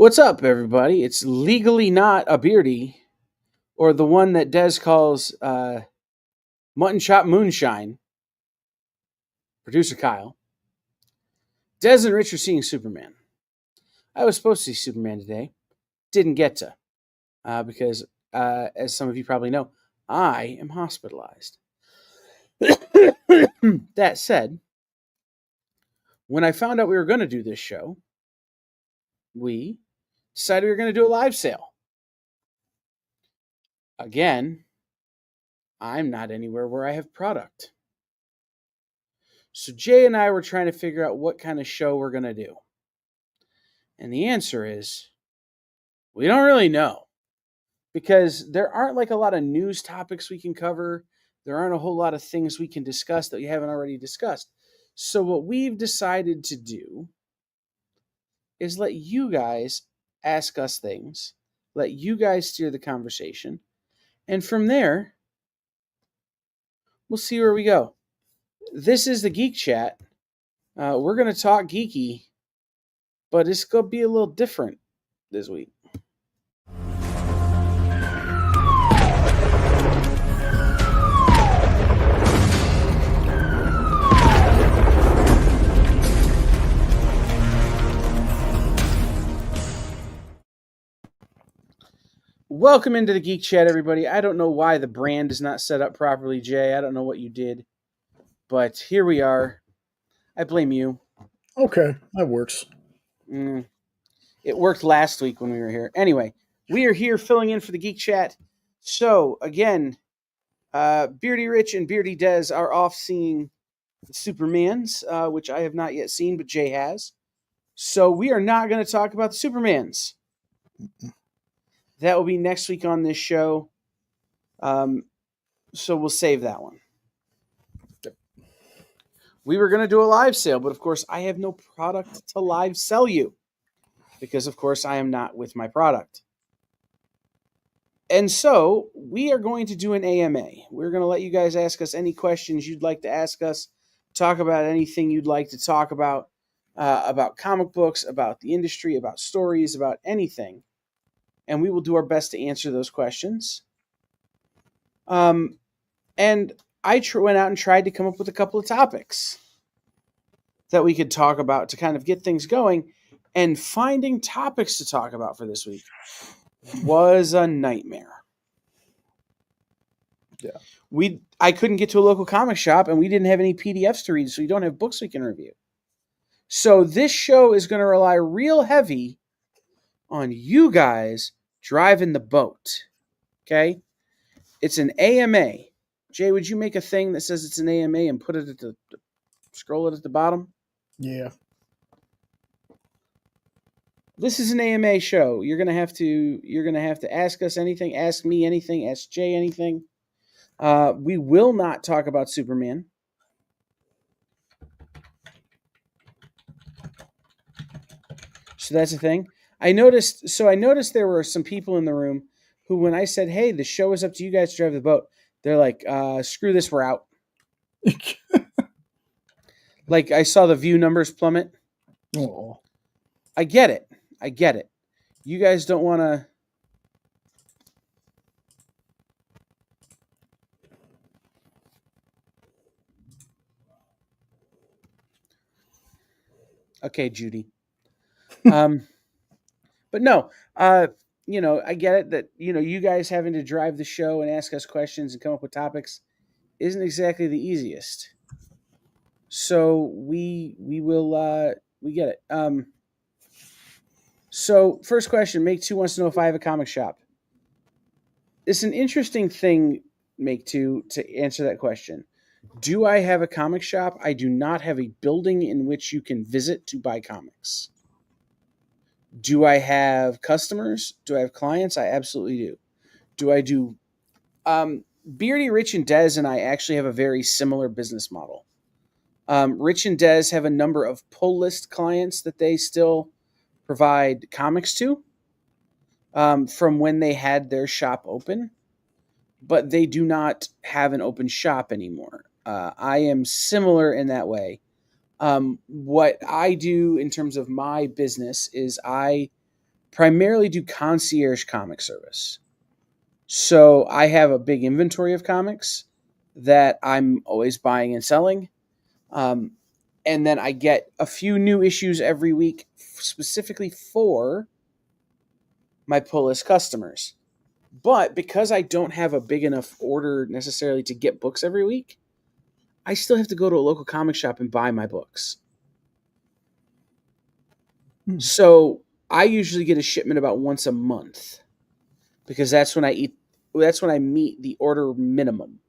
What's up, everybody? It's legally not a beardy, or the one that Des calls mutton chop moonshine. Producer Kyle. Des and Rich are seeing Superman. I was supposed to see Superman today, didn't get to, because, as some of you probably know, I am hospitalized. That said, when I found out we were going to do this show, we decided we were going to do a live sale. Again, I'm not anywhere where I have product. So Jay and I were trying to figure out what kind of show we're going to do. And the answer is we don't really know, because there aren't like a lot of news topics we can cover. There aren't a whole lot of things we can discuss that we haven't already discussed. So what we've decided to do is let you guys ask us things, let you guys steer the conversation, and from there, we'll see where we go. This is the Geek Chat. We're going to talk geeky, but it's going to be a little different this week. Welcome into the Geek Chat, everybody. I don't know why the brand is not set up properly, Jay. I don't know what you did, but here we are. I blame you. Okay, that works. It worked last week when we were here. Anyway, we are here filling in for the Geek Chat. So, again, Beardy Rich and Beardy Des are off seeing Supermans, which I have not yet seen, but Jay has. So we are not going to talk about the Supermans. That will be next week on this show. So we'll save that one. We were going to do a live sale, but of course I have no product to live sell you, because of course I am not with my product. And so we are going to do an AMA. We're going to let you guys ask us any questions you'd like to ask us, talk about anything you'd like to talk about comic books, about the industry, about stories, about anything. And we will do our best to answer those questions. And I went out and tried to come up with a couple of topics that we could talk about to kind of get things going. And finding topics to talk about for this week was a nightmare. Yeah. I couldn't get to a local comic shop, and we didn't have any PDFs to read, so we don't have books we can review. So this show is going to rely real heavy on you guys driving the boat. Okay? It's an AMA. Jay, would you make a thing that says it's an AMA and put it at scroll it at the bottom? Yeah. This is an AMA show. You're gonna have to ask us anything, ask me anything, ask Jay anything. We will not talk about Superman. So that's the thing. I noticed there were some people in the room who, when I said, "Hey, the show is up to you guys to drive the boat," they're like, "Screw this, we're out." Like, I saw the view numbers plummet. Oh. I get it. You guys don't want to. Okay, Judy. But no, I get it that, you guys having to drive the show and ask us questions and come up with topics isn't exactly the easiest. So we get it. So first question, Make Two wants to know if I have a comic shop. It's an interesting thing, Make Two, to answer that question. Do I have a comic shop? I do not have a building in which you can visit to buy comics. Do I have customers? Do I have clients? I absolutely do. Do I do... Beardy, Rich, and Des and I actually have a very similar business model. Rich and Des have a number of pull list clients that they still provide comics to from when they had their shop open, but they do not have an open shop anymore. I am similar in that way. What I do in terms of my business is I primarily do concierge comic service. So I have a big inventory of comics that I'm always buying and selling. Um, and then I get a few new issues every week specifically for my pull list customers. But because I don't have a big enough order necessarily to get books every week, I still have to go to a local comic shop and buy my books. So I usually get a shipment about once a month because that's when I meet the order minimum.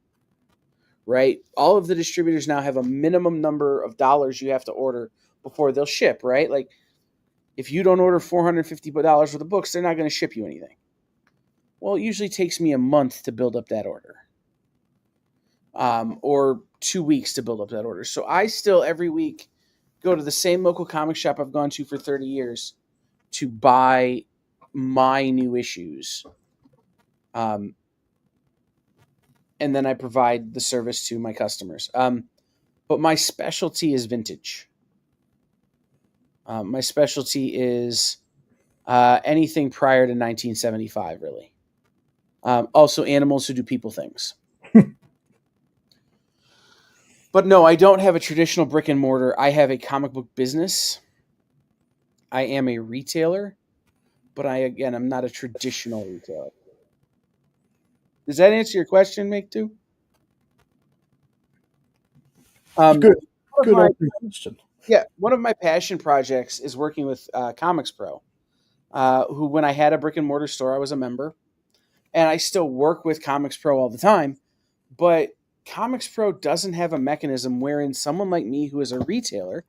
Right? All of the distributors now have a minimum number of dollars you have to order before they'll ship, right? Like if you don't order $450 worth of books, they're not going to ship you anything. Well, it usually takes me a month to build up that order. Or 2 weeks to build up that order. So I still every week go to the same local comic shop I've gone to for 30 years to buy my new issues. And then I provide the service to my customers. But my specialty is vintage. My specialty is anything prior to 1975, really. Also, animals who do people things. But no, I don't have a traditional brick and mortar. I have a comic book business. I am a retailer, but I'm not a traditional retailer. Does that answer your question, Make Two? Good. One of Good my, opening question. yeah, one of my passion projects is working with Comics Pro, who, when I had a brick and mortar store, I was a member, and I still work with Comics Pro all the time. But Comics Pro doesn't have a mechanism wherein someone like me, who is a retailer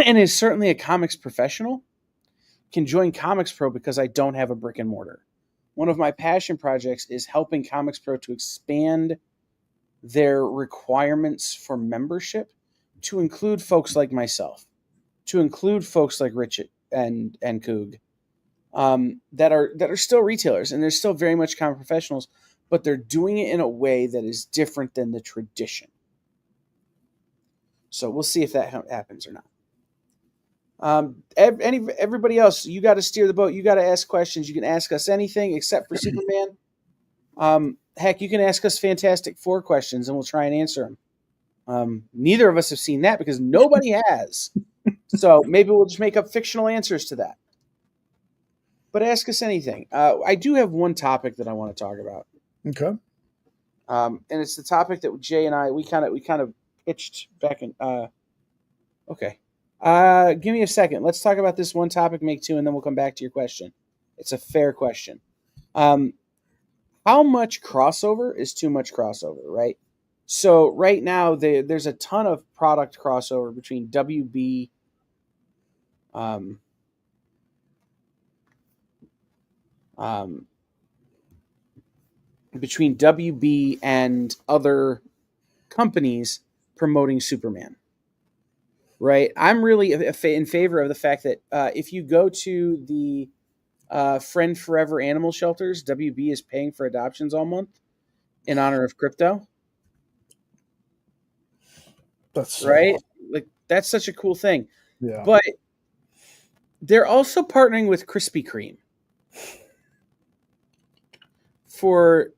and is certainly a comics professional, can join Comics Pro because I don't have a brick and mortar. One of my passion projects is helping Comics Pro to expand their requirements for membership to include folks like myself, to include folks like Richard and Coog, that are still retailers and they're still very much comic professionals, but they're doing it in a way that is different than the tradition. So we'll see if that happens or not. Everybody else, you got to steer the boat. You got to ask questions. You can ask us anything except for Superman. Heck, you can ask us Fantastic Four questions, and we'll try and answer them. Neither of us have seen that because nobody has. So maybe we'll just make up fictional answers to that. But ask us anything. I do have one topic that I want to talk about. Okay. And it's the topic that Jay and I we kind of pitched back in. Okay. Give me a second. Let's talk about this one topic, Make Two, and then we'll come back to your question. It's a fair question. How much crossover is too much crossover, right? So right now there's a ton of product crossover between WB, between WB and other companies promoting Superman. Right, I'm really in favor of the fact that if you go to the Friend Forever animal shelters, WB is paying for adoptions all month in honor of crypto. That's right. Like that's such a cool thing. Yeah. But they're also partnering with Krispy Kreme for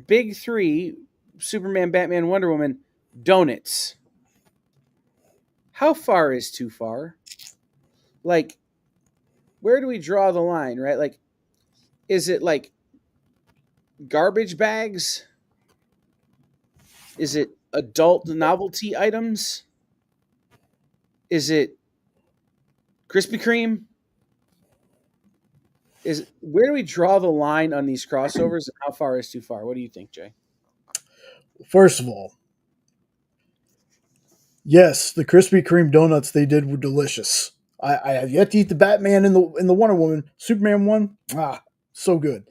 Big Three: Superman, Batman, Wonder Woman donuts. How far is too far? Like, where do we draw the line, right? Like, is it like garbage bags? Is it adult novelty items? Is it Krispy Kreme? Where do we draw the line on these crossovers and how far is too far? What do you think, Jay? First of all, yes, the Krispy Kreme donuts they did were delicious. I have yet to eat the Batman and the Wonder Woman. Superman one, so good.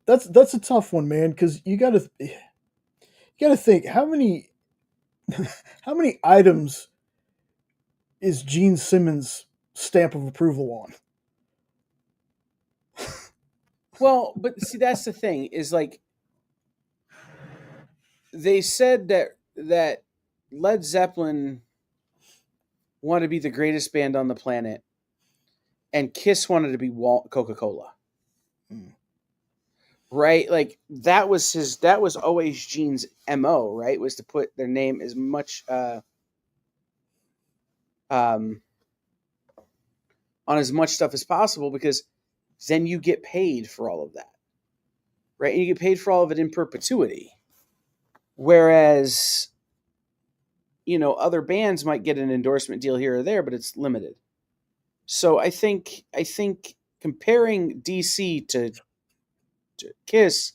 That's a tough one, man, because you gotta think how many items is Gene Simmons' stamp of approval on? Well, but see, that's the thing is like they said that Led Zeppelin wanted to be the greatest band on the planet, and Kiss wanted to be Coca-Cola. Right? Like that was always Gene's MO, right? Was to put their name as much on as much stuff as possible, because then you get paid for all of that. Right? And you get paid for all of it in perpetuity. Whereas, other bands might get an endorsement deal here or there, but it's limited. So I think comparing DC to Kiss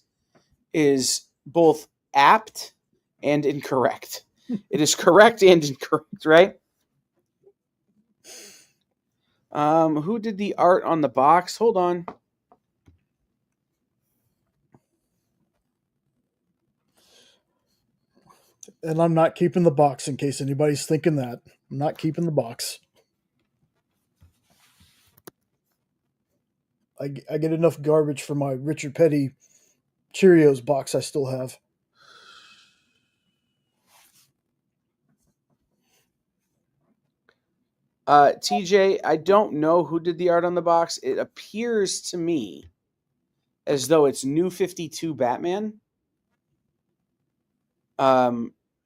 is both apt and incorrect. It is correct and incorrect, right? Who did the art on the box? Hold on. And I'm not keeping the box, in case anybody's thinking that. I'm not keeping the box. I get enough garbage for my Richard Petty Cheerios box I still have. TJ, I don't know who did the art on the box. It appears to me as though it's New 52 Batman.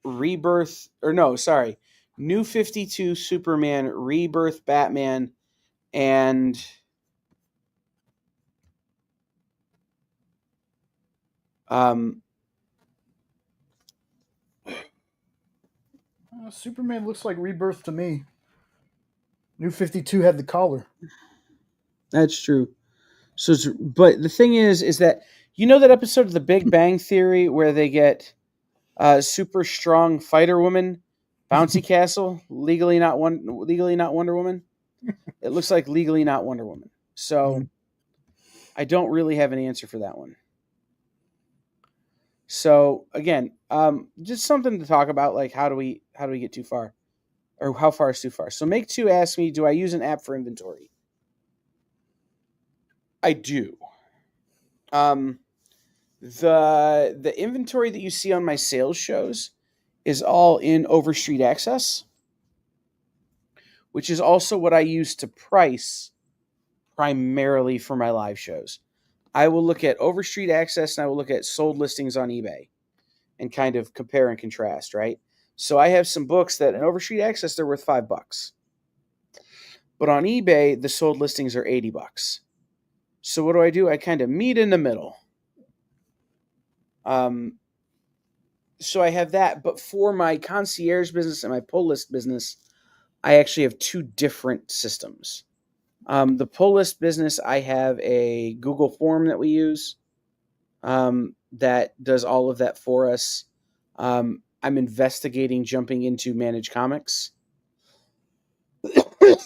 Rebirth, or no, sorry. New 52 Superman, Rebirth Batman, and Superman looks like Rebirth to me. New 52 had the collar. that's true. So, but the thing is that that episode of The Big Bang Theory where they get super strong fighter woman, bouncy castle, legally not Wonder Woman. It looks like legally not Wonder Woman. So, I don't really have an answer for that one. So again, just something to talk about, like how do we get too far, or how far is too far. So Make Two asked me, do I use an app for inventory? I do. The inventory that you see on my sales shows is all in Overstreet Access, which is also what I use to price primarily for my live shows. I will look at Overstreet Access and I will look at sold listings on eBay and kind of compare and contrast, right? So I have some books that in Overstreet Access they're worth $5. But on eBay, the sold listings are $80. So what do? I kind of meet in the middle. So I have that, but for my concierge business and my pull list business, I actually have two different systems. The pull list business, I have a Google form that we use that does all of that for us. I'm investigating jumping into Managed Comics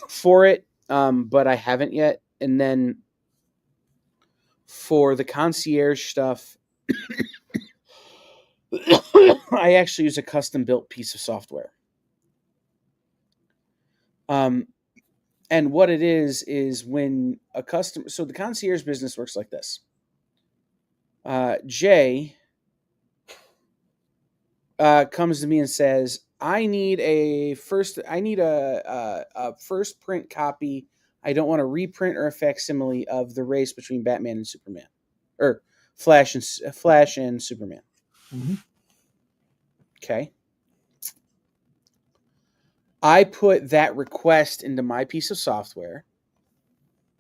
for it, but I haven't yet. And then for the concierge stuff, I actually use a custom built piece of software. And what it is when a customer, so the concierge business works like this. Jay comes to me and says, I need a first print copy. I don't want a reprint or a facsimile of the race between Batman and Superman, or Flash and Superman. Mm-hmm. Okay. I put that request into my piece of software,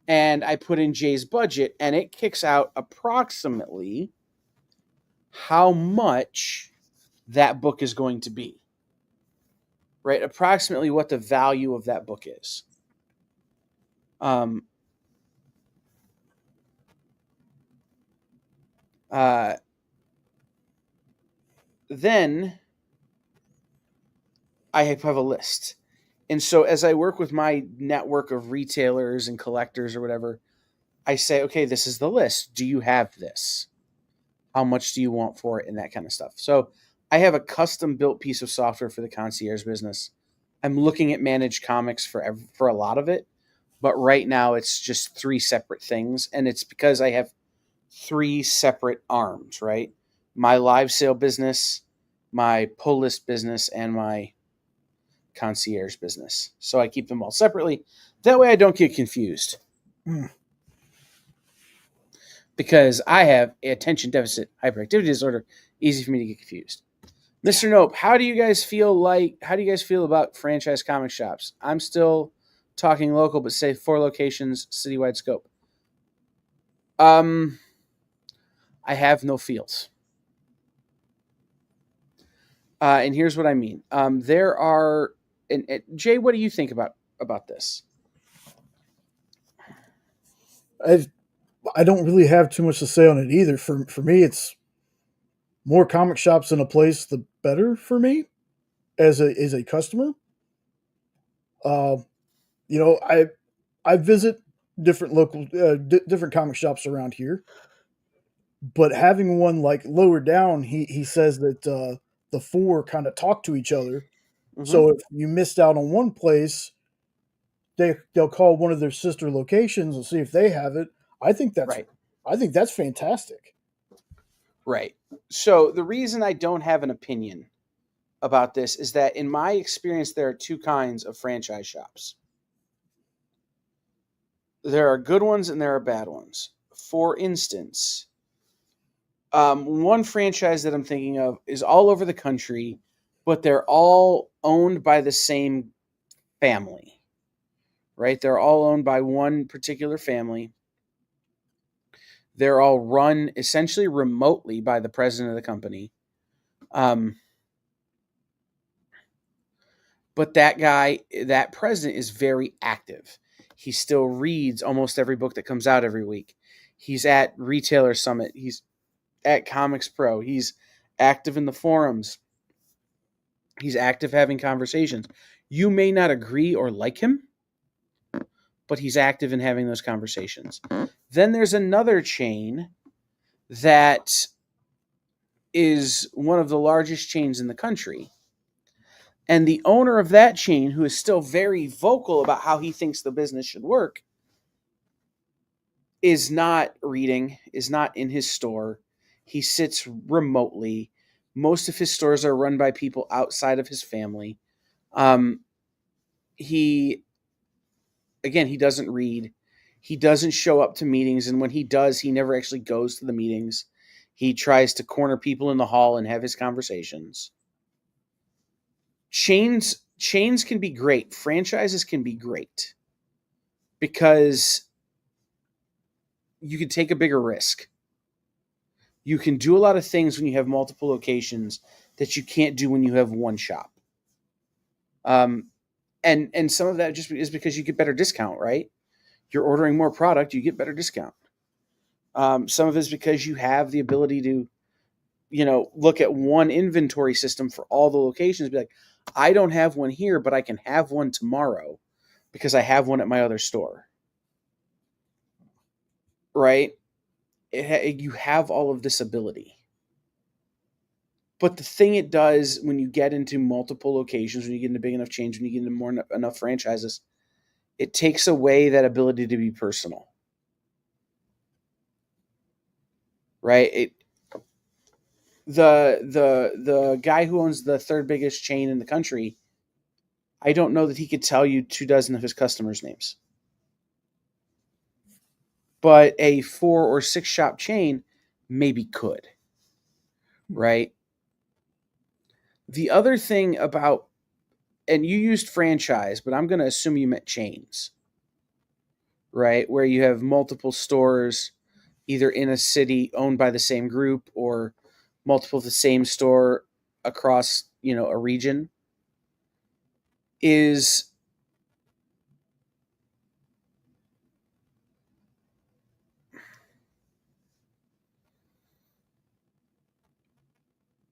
and I put in Jay's budget, and it kicks out approximately how much that book is going to be. Right? Approximately what the value of that book is. Then I have a list. And so as I work with my network of retailers and collectors or whatever, I say, okay, this is the list. Do you have this? How much do you want for it? And that kind of stuff. So I have a custom built piece of software for the concierge business. I'm looking at Managed Comics for a lot of it. But right now it's just three separate things. And it's because I have three separate arms, right? My live sale business, my pull list business, and my concierge business. So I keep them all separately. That way I don't get confused. Mm. Because I have attention deficit hyperactivity disorder. Easy for me to get confused. Mr. Nope, how do you guys feel about franchise comic shops? I'm still talking local, but say 4 locations, citywide scope. I have no feels. And here's what I mean. There are, and Jay, what do you think about this? I don't really have too much to say on it either. For me, it's more comic shops in a place, the better for me as a customer. Uh, I visit different local different comic shops around here, but having one like lower down, he says that the 4 kind of talk to each other. Mm-hmm. So if you missed out on one place, they'll call one of their sister locations and see if they have it. I think that's Right. I think that's fantastic. Right. So the reason I don't have an opinion about this is that in my experience, there are 2 kinds of franchise shops. There are good ones and there are bad ones. For instance, one franchise that I'm thinking of is all over the country, but they're all owned by the same family, right? They're all owned by one particular family. They're all run essentially remotely by the president of the company. But that president is very active. He still reads almost every book that comes out every week. He's at Retailer Summit. He's at Comics Pro. He's active in the forums. He's active having conversations. You may not agree or like him, but he's active in having those conversations. Then there's another chain that is one of the largest chains in the country. And the owner of that chain, who is still very vocal about how he thinks the business should work, is not reading, is not in his store. He sits remotely. Most of his stores are run by people outside of his family. He doesn't read. He doesn't show up to meetings, and when he does, he never actually goes to the meetings. He tries to corner people in the hall and have his conversations. Chains can be great. Franchises can be great because you can take a bigger risk. You can do a lot of things when you have multiple locations that you can't do when you have one shop. And some of that just is because you get better discount, right? You're ordering more product, you get better discount. Some of it is because you have the ability to, look at one inventory system for all the locations. Be like, I don't have one here, but I can have one tomorrow because I have one at my other store. Right? You have all of this ability. But the thing it does when you get into multiple locations, when you get into big enough chains, when you get into enough franchises, it takes away that ability to be personal. Right? The guy who owns the 3rd biggest chain in the country, I don't know that he could tell you 24 of his customers' names. But a 4 or 6 shop chain maybe could. Right? The other thing about, and you used franchise, but I'm going to assume you meant chains, right? Where you have multiple stores either in a city owned by the same group or multiple of the same store across, a region, is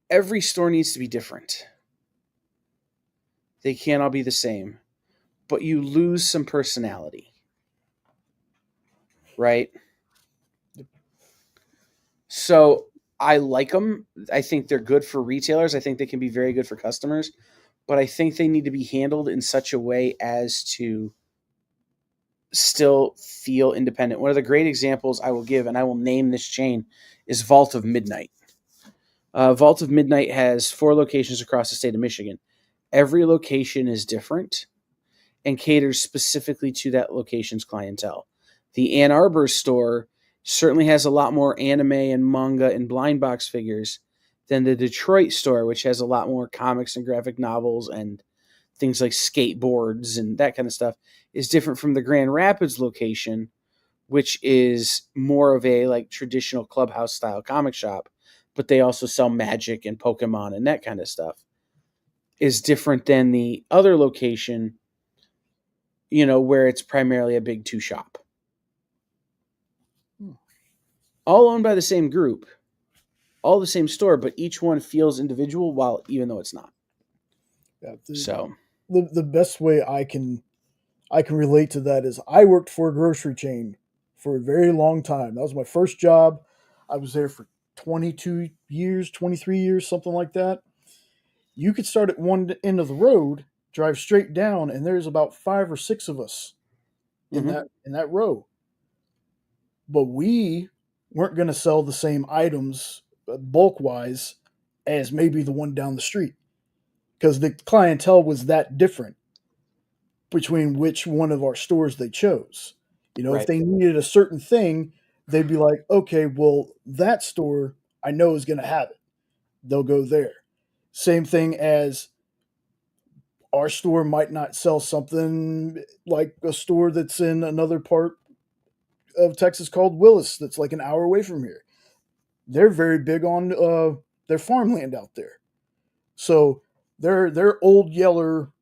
every store needs to be different. They can't all be the same, but you lose some personality, right? So I like them. I think they're good for retailers. I think they can be very good for customers, but I think they need to be handled in such a way as to still feel independent. One of the great examples I will give, and I will name this chain, is Vault of Midnight. Vault of Midnight has 4 locations across the state of Michigan. Every location is different and caters specifically to that location's clientele. The Ann Arbor store certainly has a lot more anime and manga and blind box figures than the Detroit store, which has a lot more comics and graphic novels and things like skateboards and that kind of stuff, is different from the Grand Rapids location, which is more of a like traditional clubhouse style comic shop, but they also sell Magic and Pokemon and that kind of stuff. Is different than the other location, where it's primarily a big two shop. All owned by the same group, all the same store, but each one feels individual while even though it's not. Yeah, So the best way I can relate to that is I worked for a grocery chain for a very long time. That was my first job. I was there for 22 years, 23 years, something like that. You could start at one end of the road, drive straight down, and there's about 5 or 6 of us in mhm, that row. But we weren't going to sell the same items bulk wise as maybe the one down the street because the clientele was that different between which one of our stores they chose. If right, they needed a certain thing, they'd be like, okay, well, that store I know is going to have it. They'll go there. Same thing as our store might not sell something like a store that's in another part of Texas called Willis, that's like an hour away from here. They're very big on their farmland out there. So their old Yeller,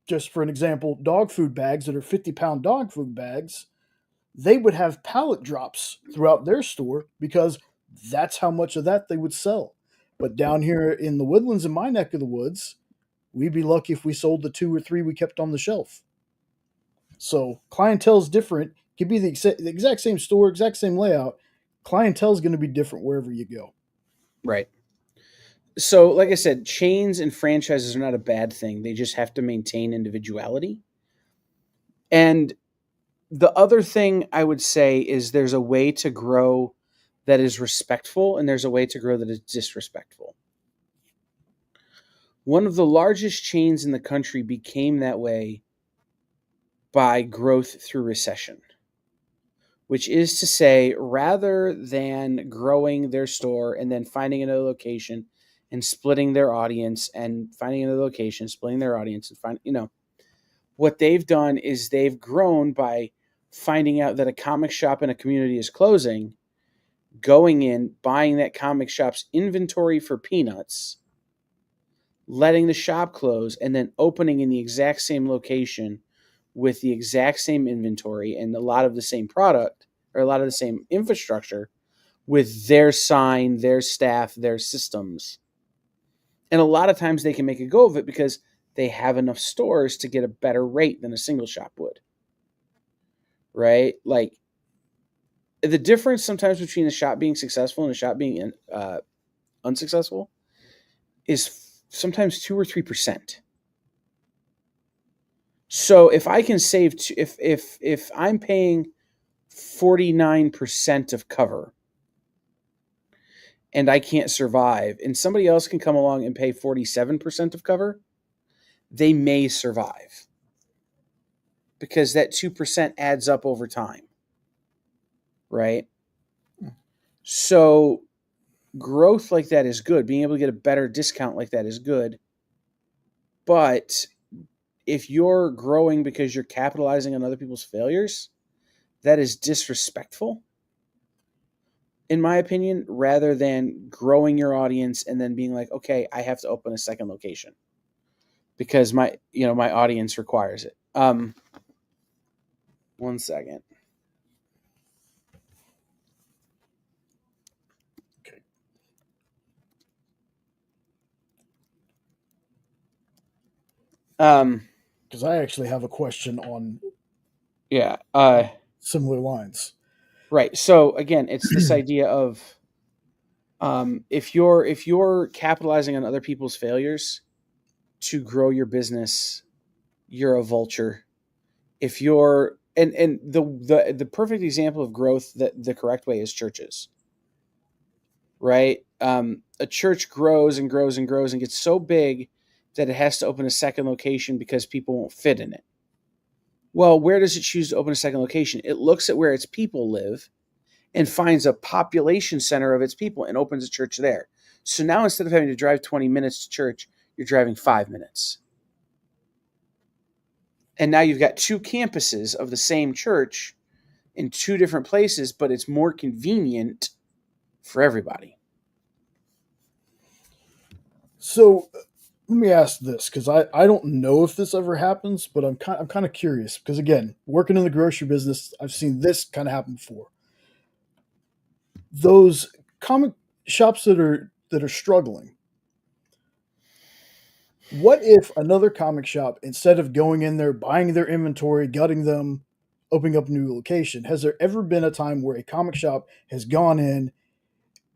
just for an example, dog food bags that are 50-pound dog food bags, they would have pallet drops throughout their store because that's how much of that they would sell. But down here in the woodlands in my neck of the woods, we'd be lucky if we sold the 2 or 3 we kept on the shelf. So clientele is different. Could be the exact same store, exact same layout. Clientele is going to be different wherever you go. right. So, like I said, chains and franchises are not a bad thing. They just have to maintain individuality. And the other thing I would say is there's a way to grow that is respectful, and there's a way to grow that is disrespectful. One of the largest chains in the country became that way by growth through recession, which is to say, rather than growing their store and then finding another location and splitting their audience and finding another location, splitting their audience and what they've done is they've grown by finding out that a comic shop in a community is closing, going in, buying that comic shop's inventory for peanuts, letting the shop close, and then opening in the exact same location with the exact same inventory and a lot of the same product or a lot of the same infrastructure with their sign, their staff, their systems. And a lot of times they can make a go of it because they have enough stores to get a better rate than a single shop would. Right? Like the difference sometimes between a shop being successful and a shop being unsuccessful is sometimes 2 or 3%. So if I can save, if I'm paying 49% of cover and I can't survive, and somebody else can come along and pay 47% of cover, they may survive because that 2% adds up over time. Right? So growth like that is good. Being able to get a better discount like that is good. But if you're growing because you're capitalizing on other people's failures, that is disrespectful, in my opinion, rather than growing your audience and then being like, okay, I have to open a second location because my audience requires it. 1 second. Okay. Um, Because I actually have a question on yeah. similar lines. Right. So again, it's this idea of if you're capitalizing on other people's failures to grow your business, you're a vulture. If you're and the perfect example of growth that the correct way is churches, right? A church grows and grows and grows and gets so big that it has to open a second location because people won't fit in it. Well, where does it choose to open a second location? It looks at where its people live and finds a population center of its people and opens a church there. So now instead of having to drive 20 minutes to church, you're driving 5 minutes. And now you've got two campuses of the same church in two different places, but it's more convenient for everybody. So let me ask this, because I don't know if this ever happens, but I'm kind of curious because, again, working in the grocery business, I've seen this kind of happen before. Those comic shops that are struggling. What if another comic shop, instead of going in there, buying their inventory, gutting them, opening up a new location, has there ever been a time where a comic shop has gone in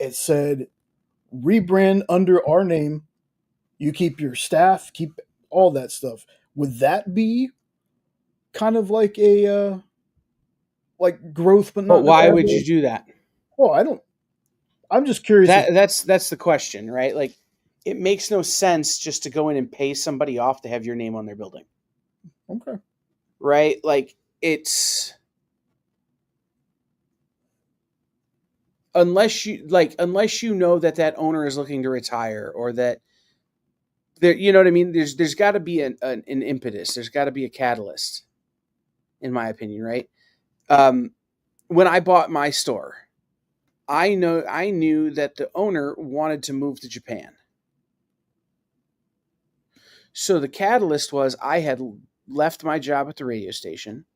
and said, rebrand under our name, you keep your staff, keep all that stuff? Would that be kind of like a like growth, but But not in a why bad would way? you do that? Well, I don't. I'm just curious. That's the question, right? Like, it makes no sense just to go in and pay somebody off to have your name on their building, Okay. right? Like, it's unless you know that owner is looking to retire, or that there, you know what I mean. There's got to be an impetus. There's got to be a catalyst, in my opinion, right? Um, when I bought my store, I knew that the owner wanted to move to Japan. So the catalyst was I had left my job at the radio station.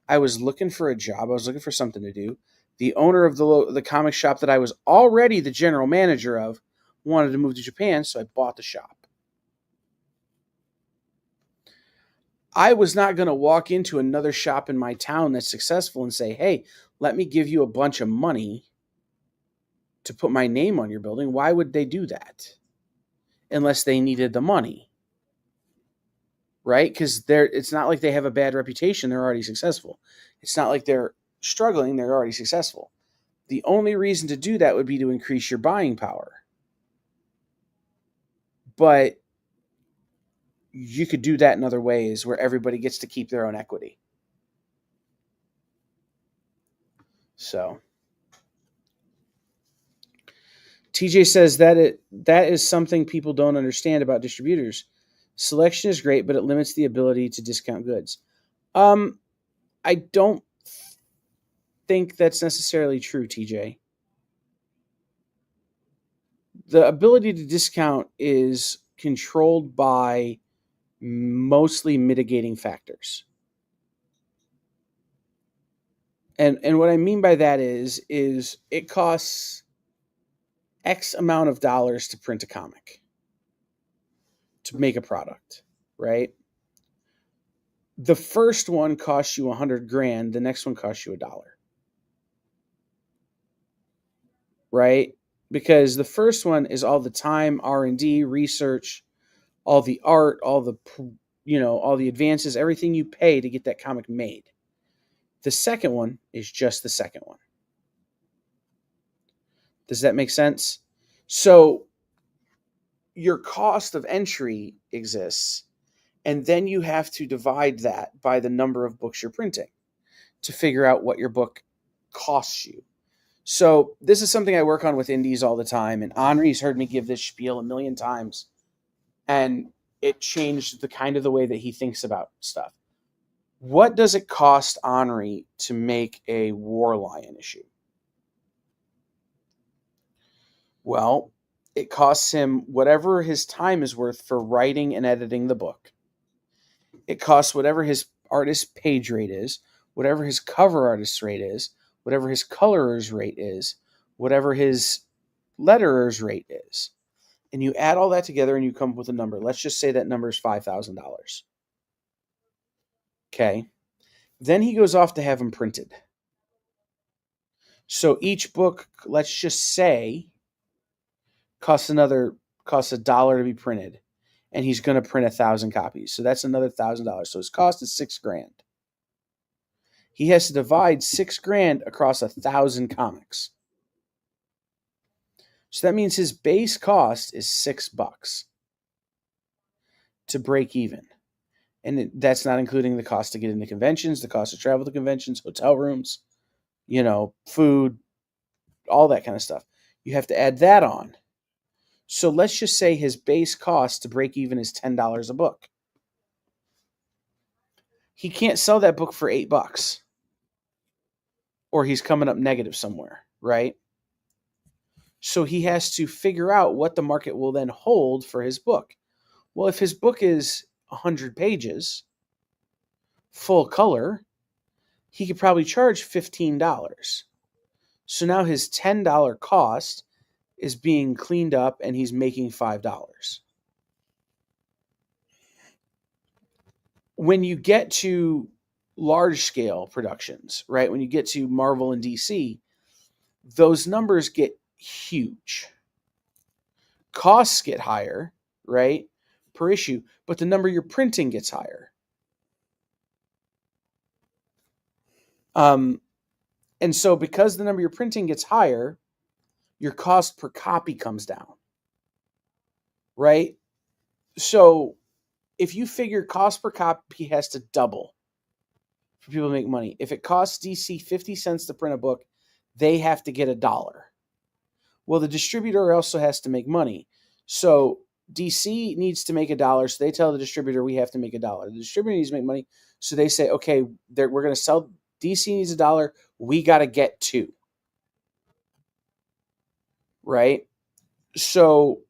I was looking for a job. I was looking for something to do. The owner of the comic shop that I was already the general manager of wanted to move to Japan, so I bought the shop. I was not going to walk into another shop in my town that's successful and say, "Hey, let me give you a bunch of money to put my name on your building." Why would they do that? Unless they needed the money. Right? Because it's not like they have a bad reputation. They're already successful. It's not like they're struggling. They're already successful. The only reason to do that would be to increase your buying power. But you could do that in other ways where everybody gets to keep their own equity. So TJ says that is something people don't understand about distributors. Selection is great, but it limits the ability to discount goods. I don't think that's necessarily true, TJ. The ability to discount is controlled by mostly mitigating factors. And what I mean by that is it costs X amount of dollars to print a comic, to make a product, right? The first one costs you 100 grand, the next one costs you $1. Right? Because the first one is all the time, R&D, research, all the art, all the advances, everything you pay to get that comic made. The second one is just the second one. Does that make sense? So your cost of entry exists, and then you have to divide that by the number of books you're printing to figure out what your book costs you. So this is something I work on with indies all the time, and Henri's heard me give this spiel a million times, and it changed the way that he thinks about stuff. What does it cost Henri to make a War Lion issue? Well, it costs him whatever his time is worth for writing and editing the book. It costs whatever his artist page rate is, whatever his cover artist rate is, whatever his colorer's rate is, whatever his letterer's rate is. And you add all that together and you come up with a number. Let's just say that number is $5,000. Okay. Then he goes off to have them printed. So each book, let's just say, costs $1 to be printed, and he's going to print 1,000 copies. So that's another $1,000. So his cost is $6,000. He has to divide $6,000 across 1,000 comics. So that means his base cost is $6. to break even. And that's not including the cost to get into conventions, the cost to travel to conventions, hotel rooms, food, all that kind of stuff. You have to add that on. So let's just say his base cost to break even is $10 a book. He can't sell that book for $8, or he's coming up negative somewhere, right? So he has to figure out what the market will then hold for his book. Well, if his book is 100 pages, full color, he could probably charge $15. So now his $10 cost is being cleaned up and he's making $5. When you get to large scale productions, right? When you get to Marvel and DC, those numbers get huge. Costs get higher, right? Per issue, but the number you're printing gets higher. And so because the number you're printing gets higher, your cost per copy comes down, right? So if you figure cost per copy has to double for people to make money, if it costs DC 50 cents to print a book, they have to get $1. Well, the distributor also has to make money. So DC needs to make $1. So they tell the distributor, we have to make $1. The distributor needs to make money. So they say, okay, we're going to sell. DC needs $1. We got to get $2. Right? So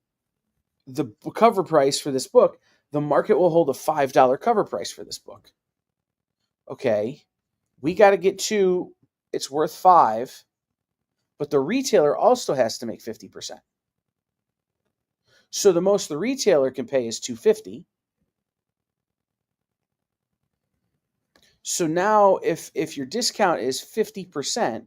the cover price for this book, the market will hold a $5 cover price for this book. Okay, we got to get $2. It's worth $5, but the retailer also has to make 50%. So the most the retailer can pay is $2.50. So now if your discount is 50%,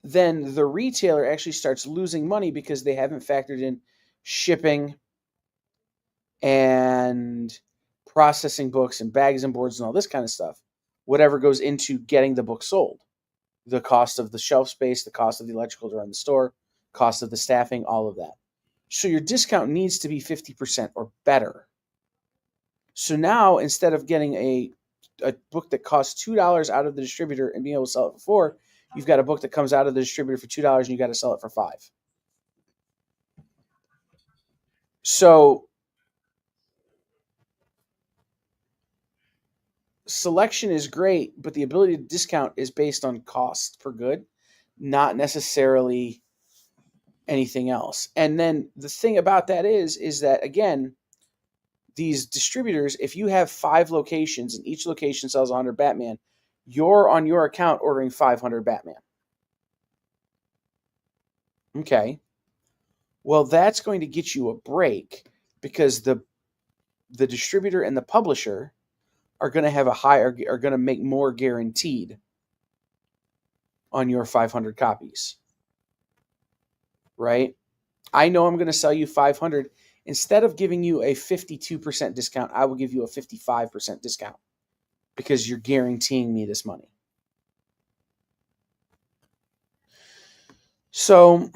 then the retailer actually starts losing money because they haven't factored in shipping and processing books and bags and boards and all this kind of stuff. Whatever goes into getting the book sold. The cost of the shelf space, the cost of the electrical to run the store, cost of the staffing, all of that. So your discount needs to be 50% or better. So now instead of getting a book that costs $2 out of the distributor and being able to sell it for $4, you've got a book that comes out of the distributor for $2 and you got to sell it for $5. So selection is great, but the ability to discount is based on cost per good, not necessarily anything else. And then the thing about that is that, again, these distributors, if you have 5 locations and each location sells 100 Batman, you're on your account ordering 500 Batman. Okay. Well, that's going to get you a break because the distributor and the publisher are going to have are going to make more guaranteed on your 500 copies. Right? I know I'm going to sell you 500. Instead of giving you a 52% discount, I will give you a 55% discount because you're guaranteeing me this money. So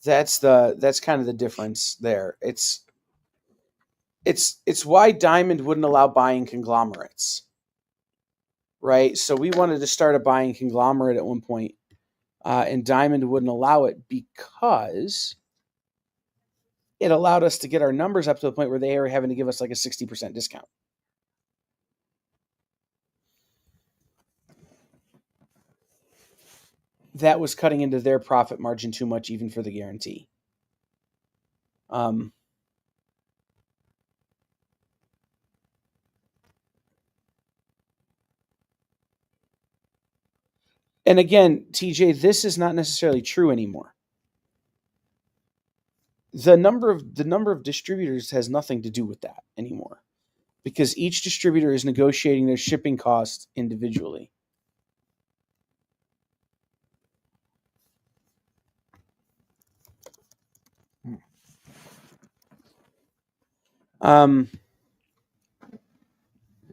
that's kind of the difference there. It's why Diamond wouldn't allow buying conglomerates. Right? So we wanted to start a buying conglomerate at one point, and Diamond wouldn't allow it because it allowed us to get our numbers up to the point where they are having to give us like a 60% discount. That was cutting into their profit margin too much, even for the guarantee. And again, TJ, this is not necessarily true anymore. The number of distributors has nothing to do with that anymore, because each distributor is negotiating their shipping costs individually.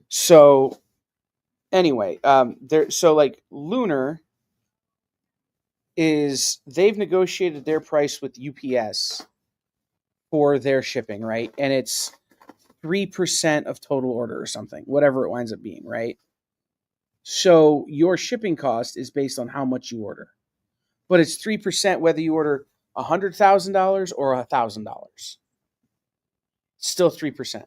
So anyway, so like Lunar is they've negotiated their price with UPS for their shipping, right? And it's 3% of total order or something, whatever it winds up being, right? So your shipping cost is based on how much you order. But it's 3% whether you order $100,000 or $1,000. Still 3%.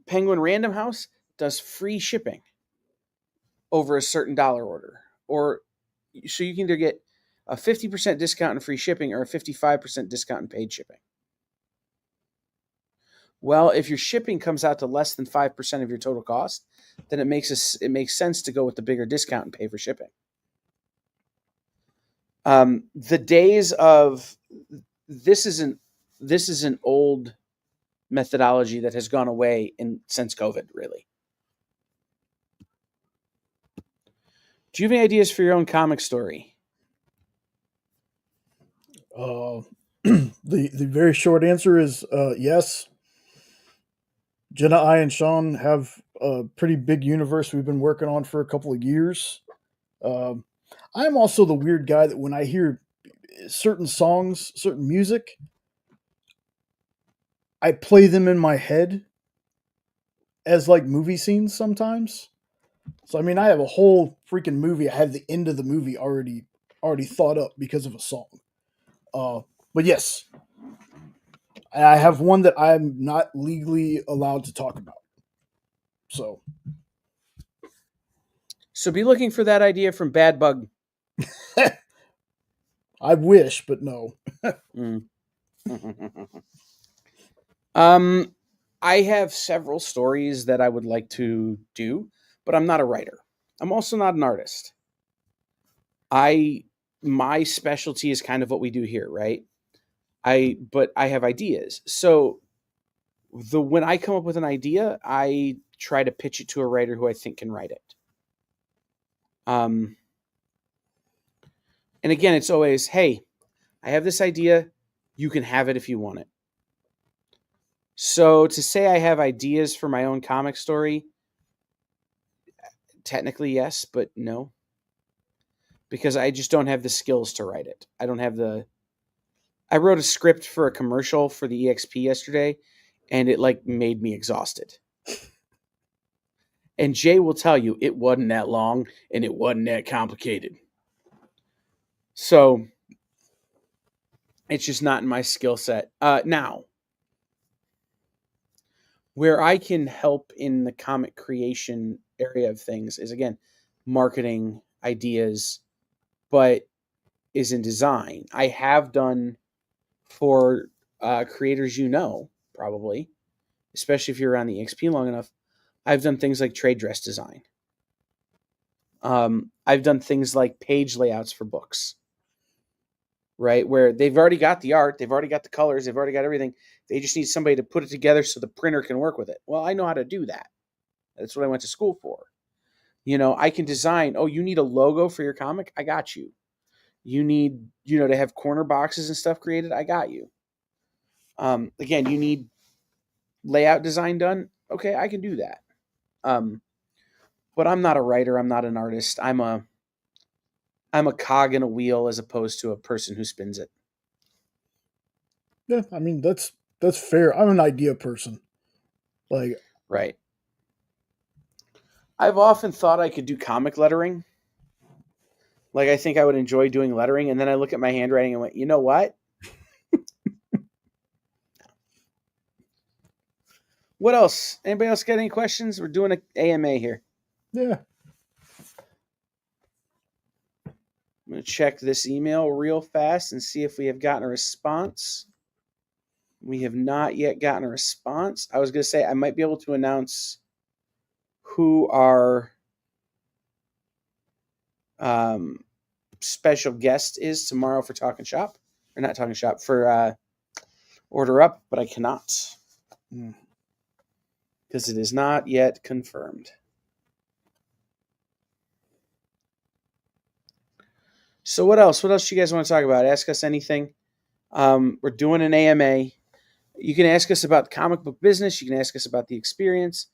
Penguin Random House does free shipping over a certain dollar order. Or so you can either get a 50% discount in free shipping or a 55% discount in paid shipping. Well, if your shipping comes out to less than 5% of your total cost, then it makes sense to go with the bigger discount and pay for shipping. The days of this is an old methodology that has gone away since COVID, really. Do you have any ideas for your own comic story? The very short answer is yes. Jenna, I, and Sean have a pretty big universe we've been working on for a couple of years. Um, I'm also the weird guy that when I hear certain songs, certain music, I play them in my head as like movie scenes sometimes. So I mean, I have a whole freaking movie. I have the end of the movie already thought up because of a song. But yes, I have one that I'm not legally allowed to talk about. So be looking for that idea from Bad Bug. I wish, but no. Mm. um, I have several stories that I would like to do, but I'm not a writer. I'm also not an artist. My specialty is kind of what we do here, right? But I have ideas. So when I come up with an idea, I try to pitch it to a writer who I think can write it. And again, it's always, hey, I have this idea. You can have it if you want it. So to say I have ideas for my own comic story, technically yes, but no. Because I just don't have the skills to write it. I wrote a script for a commercial for the EXP yesterday, and it like made me exhausted. And Jay will tell you it wasn't that long and it wasn't that complicated. So it's just not in my skill set. Now, where I can help in the comic creation area of things is, again, marketing, ideas, but is in design. I have done for creators, probably, especially if you're around the EXP long enough, I've done things like trade dress design. I've done things like page layouts for books, right? Where they've already got the art, they've already got the colors, they've already got everything. They just need somebody to put it together so the printer can work with it. Well, I know how to do that. That's what I went to school for. I can design, oh, you need a logo for your comic? I got you. You need, to have corner boxes and stuff created? I got you. Again, you need layout design done? Okay, I can do that. But I'm not a writer. I'm not an artist. I'm a cog in a wheel as opposed to a person who spins it. Yeah, I mean that's fair. I'm an idea person. Like Right. I've often thought I could do comic lettering. Like I think I would enjoy doing lettering, and then I look at my handwriting and went, you know what? What else? Anybody else got any questions? We're doing an AMA here. Yeah. I'm going to check this email real fast and see if we have gotten a response. We have not yet gotten a response. I was going to say I might be able to announce who our special guest is tomorrow for Talking Shop. Or not Talking Shop, for Order Up, but I cannot. Because it is not yet confirmed. So what else? What else do you guys want to talk about? Ask us anything. We're doing an AMA. You can ask us about comic book business. You can ask us about the experience.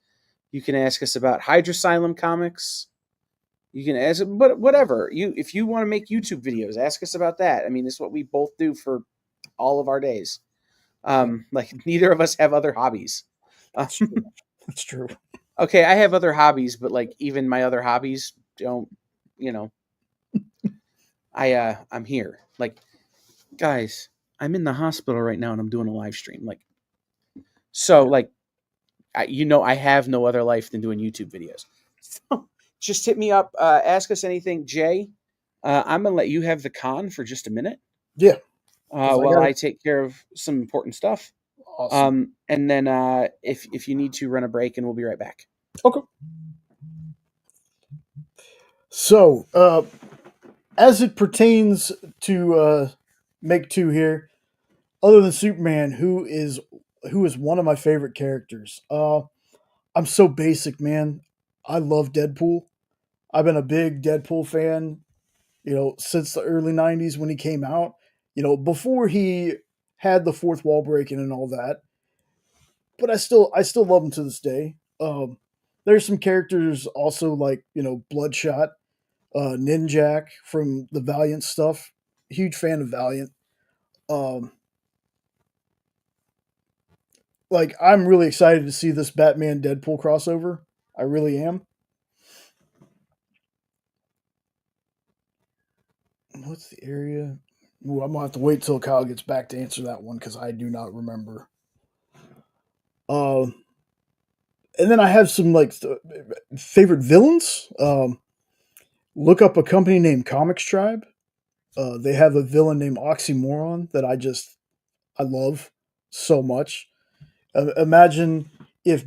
You can ask us about Hydrosylum Comics. You can ask, but whatever you if you want to make YouTube videos, ask us about that. I mean, it's what we both do for all of our days. Yeah, Like neither of us have other hobbies. Uh, that's true. That's true. okay, I have other hobbies, but like even my other hobbies don't. You know, I'm here. Like guys, I'm in the hospital right now and I'm doing a live stream. Like so, Yeah. like I have no other life than doing YouTube videos. So just hit me up. Ask us anything, Jay. I'm gonna let you have the con for just a minute Yeah, because I while got I it. take care of some important stuff. Awesome. And then if you need to run a break, and we'll be right back. Okay. So, as it pertains to make two here, other than Superman, who is one of my favorite characters. I'm so basic, man. I love Deadpool. I've been a big Deadpool fan, since the early '90s when he came out. Before he had the fourth wall breaking and all that. But I still love him to this day. There's some characters also like Bloodshot, Ninjak from the Valiant stuff. Huge fan of Valiant. Um, like I'm really excited to see this Batman Deadpool crossover. I really am. What's the area? Ooh, I'm gonna have to wait till Kyle gets back to answer that one because I do not remember. Um, and then I have some like favorite villains. Look up a company named Comics Tribe. They have a villain named Oxymoron that I love so much. Imagine if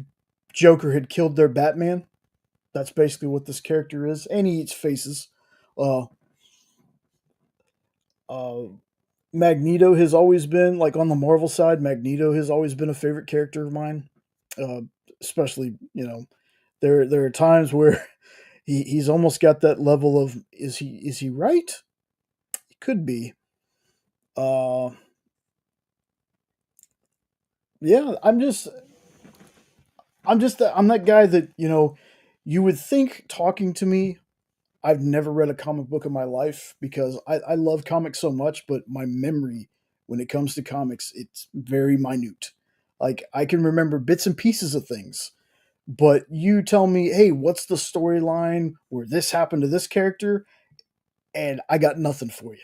Joker had killed their Batman. That's basically what this character is, and he eats faces. Uh, uh, Magneto has always been like on the Marvel side. Magneto has always been a favorite character of mine. Uh, Especially, there are times where he's almost got that level of is he right? He could be. Uh, yeah, I'm that guy that you would think talking to me. I've never read a comic book in my life because I love comics so much, but my memory when it comes to comics, it's very minute. Like I can remember bits and pieces of things, but you tell me, hey, what's the storyline where this happened to this character, and I got nothing for you.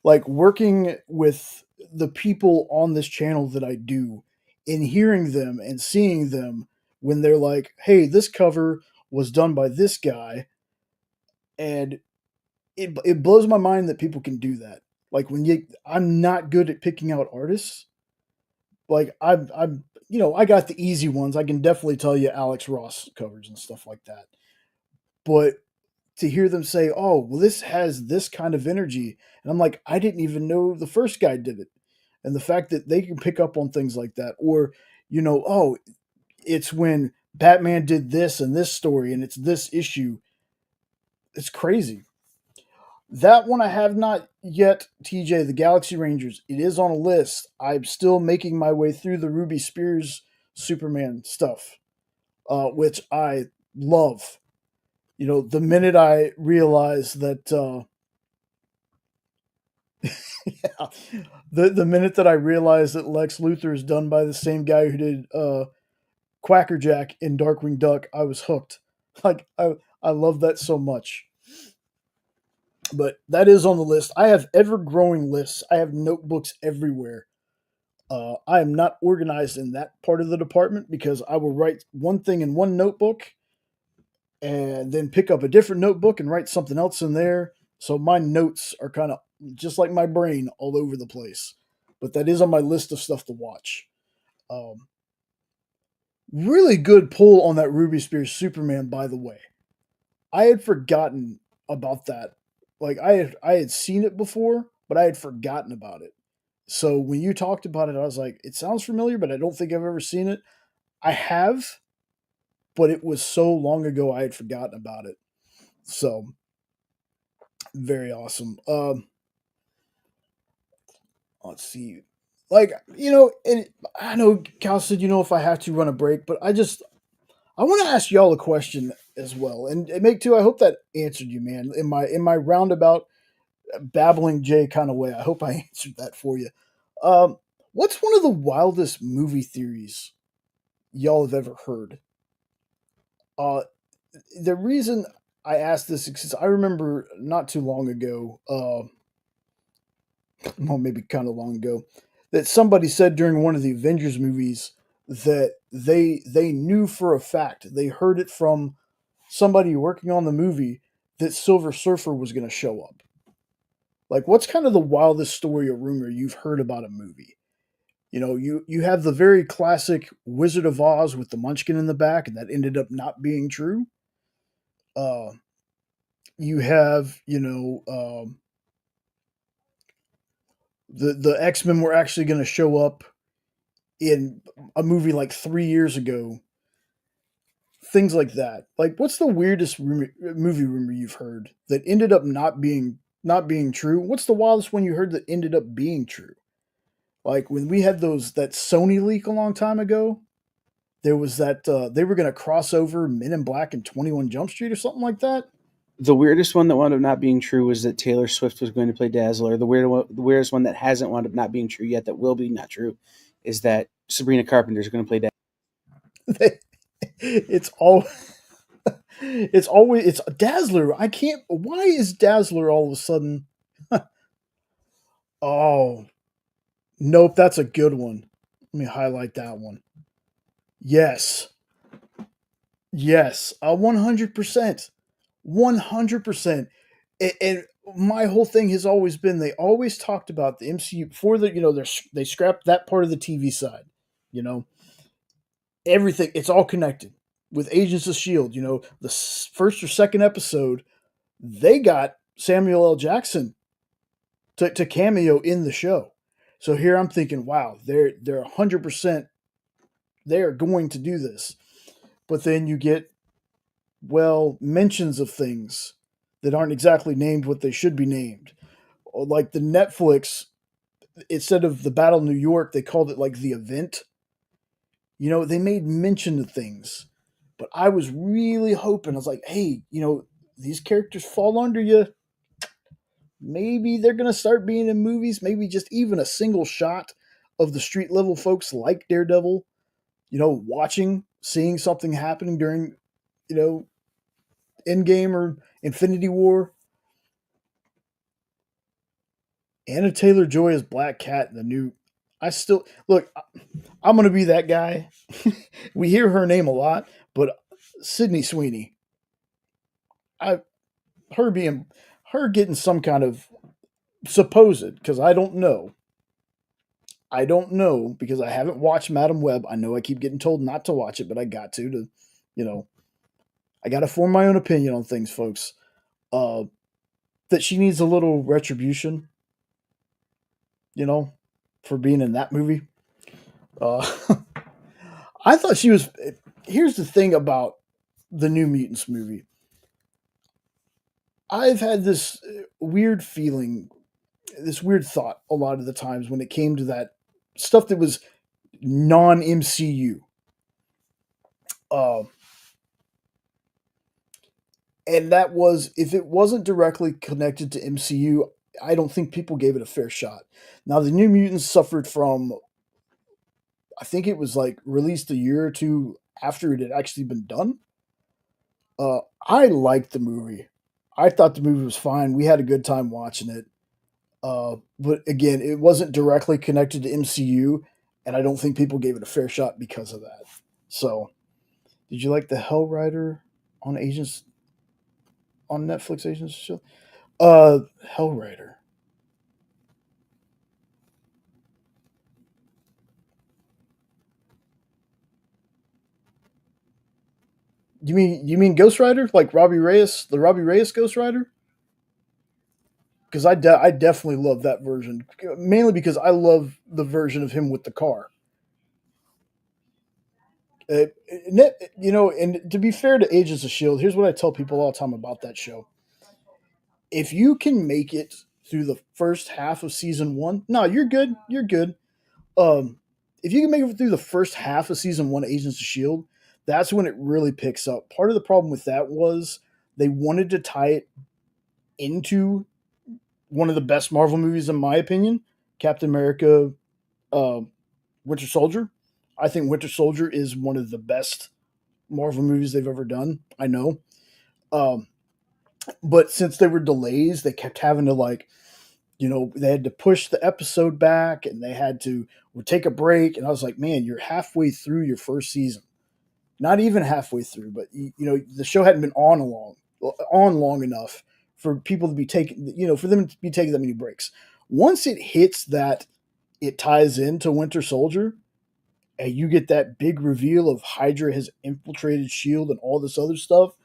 Like working with the people on this channel that I do and hearing them and seeing them when they're like, hey, this cover was done by this guy, and it blows my mind that people can do that. Like I'm not good at picking out artists. Like I got the easy ones. I can definitely tell you Alex Ross covers and stuff like that. But to hear them say, "Oh, well, this has this kind of energy," and I'm like, I didn't even know the first guy did it, and the fact that they can pick up on things like that, or oh, it's when Batman did this and this story, and it's this issue. It's crazy. That one I have not yet, TJ, the Galaxy Rangers. It is on a list. I'm still making my way through the Ruby Spears Superman stuff, which I love. The minute I realized that, yeah, the minute that I realized that Lex Luthor is done by the same guy who did Quackerjack in Darkwing Duck, I was hooked. Like I love that so much. But that is on the list. I have ever growing lists. I have notebooks everywhere. I am not organized in that part of the department because I will write one thing in one notebook and then pick up a different notebook and write something else in there. So my notes are kind of just like my brain all over the place. But that is on my list of stuff to watch. Um, Really good pull on that Ruby Spears Superman, by the way. I had forgotten about that. Like I had seen it before, but I had forgotten about it. So when you talked about it, I was like, it sounds familiar, but I don't think I've ever seen it. I have, but it was so long ago I had forgotten about it. So very awesome. Let's see. Like, and I know Cal said, if I have to run a break, but I want to ask y'all a question as well, and make too. I hope that answered you, man. In my roundabout babbling Jay kind of way, I hope I answered that for you. Um, what's one of the wildest movie theories y'all have ever heard? Uh, the reason I asked this is 'cause I remember not too long ago, well, maybe kind of long ago, that somebody said during one of the Avengers movies that they knew for a fact, they heard it from somebody working on the movie, that Silver Surfer was going to show up. Like, what's kind of the wildest story or rumor you've heard about a movie? You have the very classic Wizard of Oz with the Munchkin in the back, and that ended up not being true. Uh, you have, the X Men were actually going to show up in a movie like 3 years ago. Things like that. Like, what's the weirdest movie rumor you've heard that ended up not being true? What's the wildest one you heard that ended up being true? Like when we had those that Sony leak a long time ago, there was that they were going to cross over Men in Black and 21 Jump Street or something like that. The weirdest one that wound up not being true was that Taylor Swift was going to play Dazzler. The weirdest one that hasn't wound up not being true yet, that will be not true, is that Sabrina Carpenter is going to play Dazzler. it's all it's Dazzler. I can't. Why is Dazzler all of a sudden? Oh, nope, that's a good one. Let me highlight that one. Yes, yes, 100%, 100%. And my whole thing has always been they always talked about the MCU before they scrapped that part of the TV side. You know, everything, it's all connected with Agents of Shield. The first or second episode, they got Samuel L. Jackson to cameo in the show. So here I'm thinking, wow, they're 100% they are going to do this. But then you get, well, mentions of things that aren't exactly named what they should be named. Like the Netflix, instead of the Battle of New York, they called it like the event. They made mention of things. But I was really hoping, I was like, hey, these characters fall under you. Maybe they're going to start being in movies, maybe just even a single shot of the street level folks like Daredevil, seeing something happening during, you know, Endgame or Infinity War. Anna Taylor Joy as Black Cat in the new. I still look. I'm gonna be that guy. We hear her name a lot, but Sydney Sweeney, I her being her getting some kind of supposed, because I don't know. I don't know because I haven't watched Madam Web. I know I keep getting told not to watch it, but I got to you know I got to form my own opinion on things, folks. Uh, that she needs a little retribution, you know, for being in that movie. Uh, I thought she was. Here's the thing about the New Mutants movie. I've had this weird feeling, this weird thought a lot of the times when it came to that stuff that was non MCU. Uh, and that was, if it wasn't directly connected to MCU, I don't think people gave it a fair shot. Now, the New Mutants suffered from, I think it was like released a year or two after it had actually been done. I liked the movie. I thought the movie was fine. We had a good time watching it. But again, it wasn't directly connected to MCU, and I don't think people gave it a fair shot because of that. So, did you like the Hell Rider on Agents on Netflix Agents show? Hell Rider. You mean Ghost Rider, like Robbie Reyes, the Robbie Reyes Ghost Rider? Because I definitely love that version, mainly because I love the version of him with the car. And to be fair to Agents of Shield, here's what I tell people all the time about that show: if you can make it through the first half of season one, no, you're good. You're good. Um, if you can make it through the first half of season one, Agents of Shield, That's when it really picks up. Part of the problem with that was they wanted to tie it into one of the best Marvel movies, in my opinion, Captain America, uh, Winter Soldier. I think Winter Soldier is one of the best Marvel movies they've ever done. I know. Um, but since there were delays, they kept having to they had to push the episode back and they had to take a break. And I was like, man, you're halfway through your first season. Not even halfway through, but the show hadn't been on long enough for people to be taking, for them to be taking that many breaks. Once it hits that it ties into Winter Soldier, and you get that big reveal of Hydra has infiltrated Shield and all this other stuff,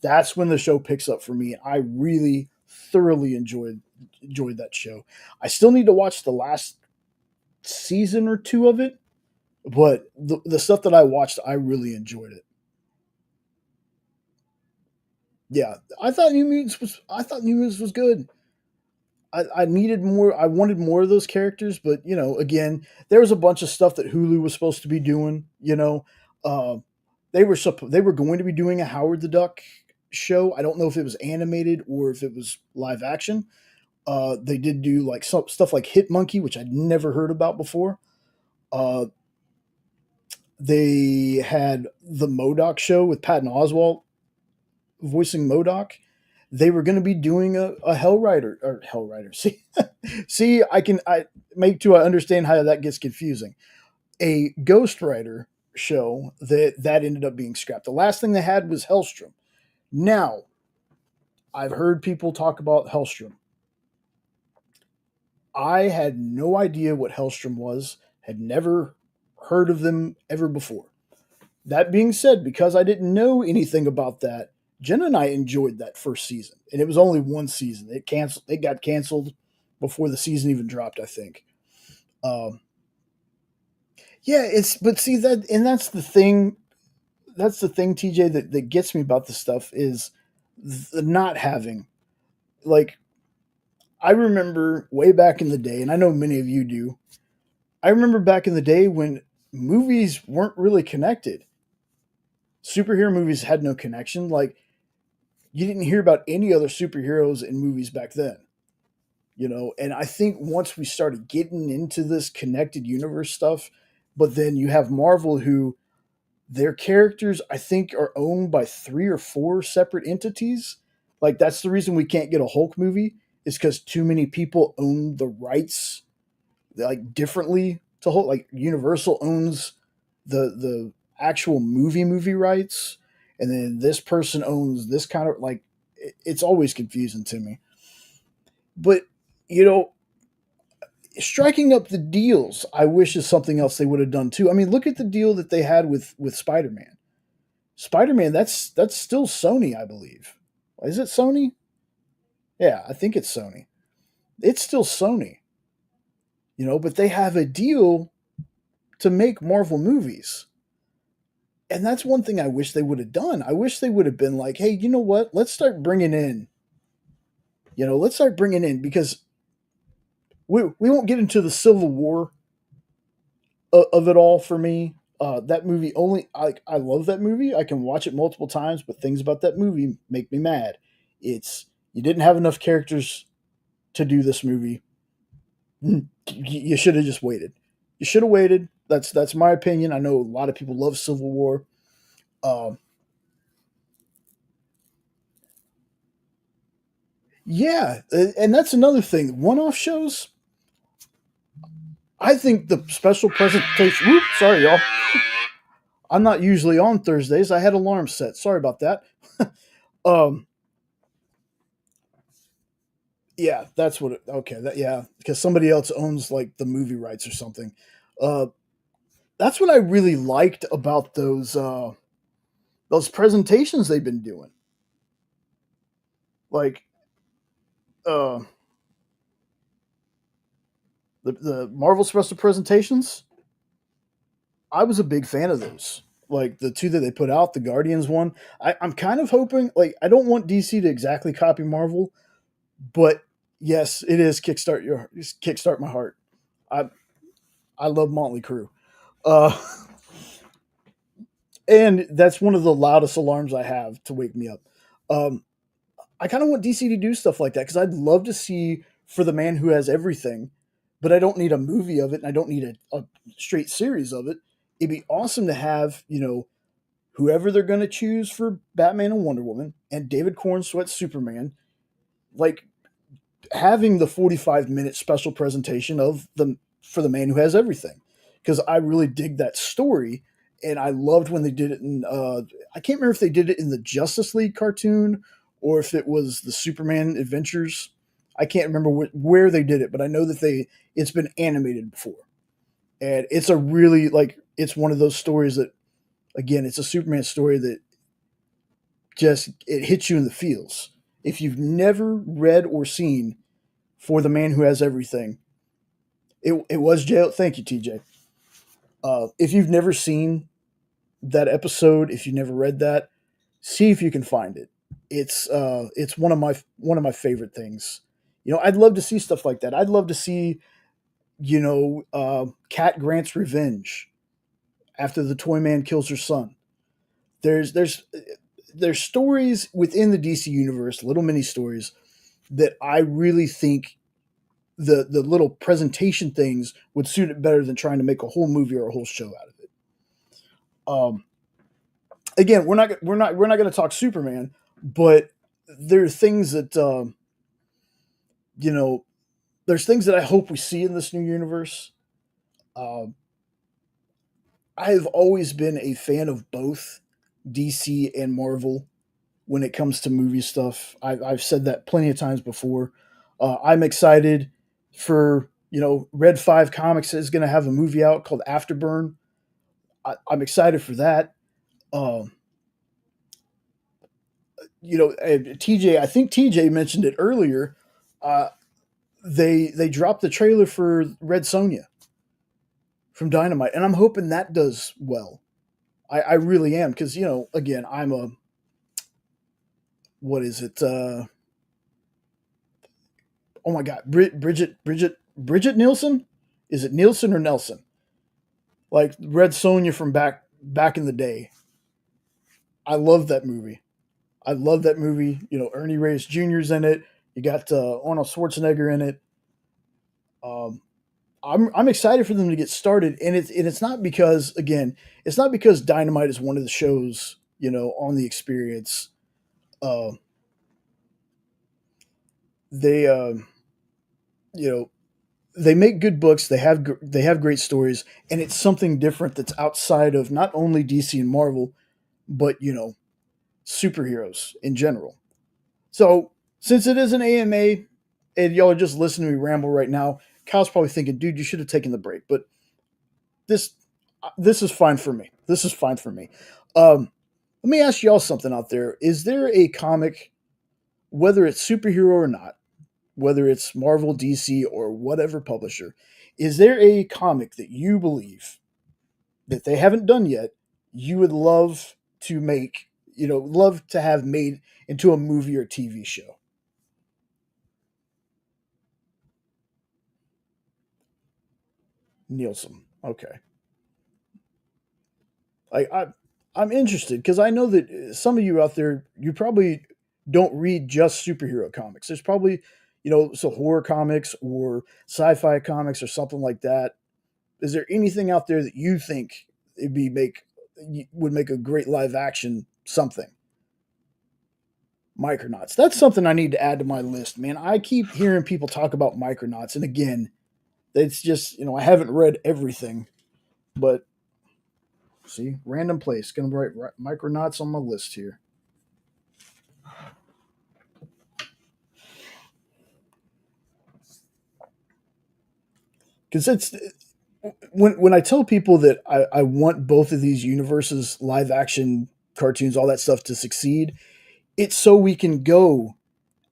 that's when the show picks up for me. I really thoroughly enjoyed that show. I still need to watch the last season or two of it, but the stuff that I watched, I really enjoyed it. Yeah, I thought New Mutants was good. I needed more. I wanted more of those characters, but again, there was a bunch of stuff that Hulu was supposed to be doing. Uh, they were going to be doing a Howard the Duck show. I don't know if it was animated or if it was live action. They did do like some stuff like Hit Monkey, which I'd never heard about before. Uh, they had the Modoc show with Patton Oswalt voicing Modoc. They were going to be doing a Hellrider. See, I make to understand how that gets confusing. A Ghost Rider show that ended up being scrapped. The last thing they had was Hellstrom. Now, I've heard people talk about Hellstrom. I had no idea what Hellstrom was. Had never heard of them ever before. That being said, because I didn't know anything about that, Jen and I enjoyed that first season, and it was only one season. It canceled. It got canceled before the season even dropped, I think. Um, yeah, but see that, and that's the thing. That's the thing, TJ, that gets me about this stuff is the not having. Like, I remember way back in the day, and I know many of you do. I remember back in the day when movies weren't really connected. Superhero movies had no connection. Like, you didn't hear about any other superheroes in movies back then. And I think once we started getting into this connected universe stuff, but then you have Marvel, who their characters I think are owned by three or four separate entities. Like, that's the reason we can't get a Hulk movie, is because too many people own the rights, like, differently to Hulk. Like, Universal owns the actual movie rights, and then this person owns this kind of, like, it's always confusing to me. But you know, striking up the deals, I wish is something else they would have done too. I mean, look at the deal that they had with Spider Man. Spider Man, that's still Sony, I believe. Is it Sony? Yeah, I think it's Sony. It's still Sony, but they have a deal to make Marvel movies. And that's one thing I wish they would have done. I wish they would have been like, hey, you know what? Let's start bringing in, because we won't get into the Civil War of it all for me. That movie only I love that movie. I can watch it multiple times, but things about that movie make me mad. It's You didn't have enough characters to do this movie. You should have just waited. You should have waited. That's my opinion. I know a lot of people love Civil War. Um, yeah, and that's another thing. One-off shows. I think the special presentation. Whoop, sorry, y'all. I'm not usually on Thursdays. I had alarms set. Sorry about that. um, yeah, that's what. Okay, yeah, because somebody else owns like the movie rights or something. Uh, that's what I really liked about those presentations they've been doing. Like uh, the Marvel special presentations. I was a big fan of those. Like the two that they put out, the Guardians one. I'm kind of hoping. Like, I don't want DC to exactly copy Marvel, but yes, it is kickstart my heart. I I love Motley Crue. Uh, and that's one of the loudest alarms I have to wake me up. Um, I kind of want DC to do stuff like that because I'd love to see For the Man Who Has Everything, but I don't need a movie of it and I don't need a straight series of it. It'd be awesome to have, whoever they're going to choose for Batman and Wonder Woman and David Cornsweet's Superman, like having the 45-minute special presentation of the For the Man Who Has Everything, because I really dig that story, and I loved when they did it in. I can't remember if they did it in the Justice League cartoon or if it was the Superman Adventures. I can't remember where they did it, but I know that it's been animated before, and it's a really it's one of those stories that, again, it's a Superman story that just it hits you in the feels. If you've never read or seen For the Man Who Has Everything, it was jail. Thank you, TJ. If you've never seen that episode, if you've never read that, see if you can find it. It's one of my favorite things. I'd love to see stuff like that. I'd love to see Cat Grant's revenge after the Toy Man kills her son. There's stories within the DC universe, little mini stories that I really think the little presentation things would suit it better than trying to make a whole movie or a whole show out of it. Um, Again, we're not going to talk Superman, but there are things that you know there's things that I hope we see in this new universe. Um, I have always been a fan of both DC and Marvel when it comes to movie stuff. I've said that plenty of times before. I'm excited for Red Five Comics is going to have a movie out called Afterburn. I'm excited for that. Um, TJ, I think TJ mentioned it earlier. Uh, they dropped the trailer for Red Sonja from Dynamite, and I'm hoping that does well. I really am because again, I'm a what is it? Oh my God, Bridget Nielsen? Is it Nielsen or Nelson? Like Red Sonja from back in the day. I love that movie. I love that movie. Ernie Reyes Jr.'s in it. You got Arnold Schwarzenegger in it. Um, I'm excited for them to get started, and it's not because, again, it's not because Dynamite is one of the shows on the experience. Uh, they you know they make good books. They have great stories, and it's something different that's outside of not only DC and Marvel, but superheroes in general. So since it is an AMA, and y'all are just listening to me ramble right now, Kyle's probably thinking, "Dude, you should have taken the break." But this this is fine for me. This is fine for me. Let me ask y'all something out there. Is there a comic, whether it's superhero or not, whether it's Marvel, DC, or whatever publisher, is there a comic that you believe that they haven't done yet, you would love to make, love to have made into a movie or TV show? Nielsen. Okay. I'm interested because I know that some of you out there, you probably don't read just superhero comics. There's probably, so horror comics or sci-fi comics or something like that. Is there anything out there that you think it'd be make would make a great live action something? Micronauts. That's something I need to add to my list, man. I keep hearing people talk about Micronauts, and again, it's just I haven't read everything, but see, random place. Gonna write Micronauts on my list here. Because it's when I tell people that I want both of these universes, live action cartoons, all that stuff to succeed, it's so we can go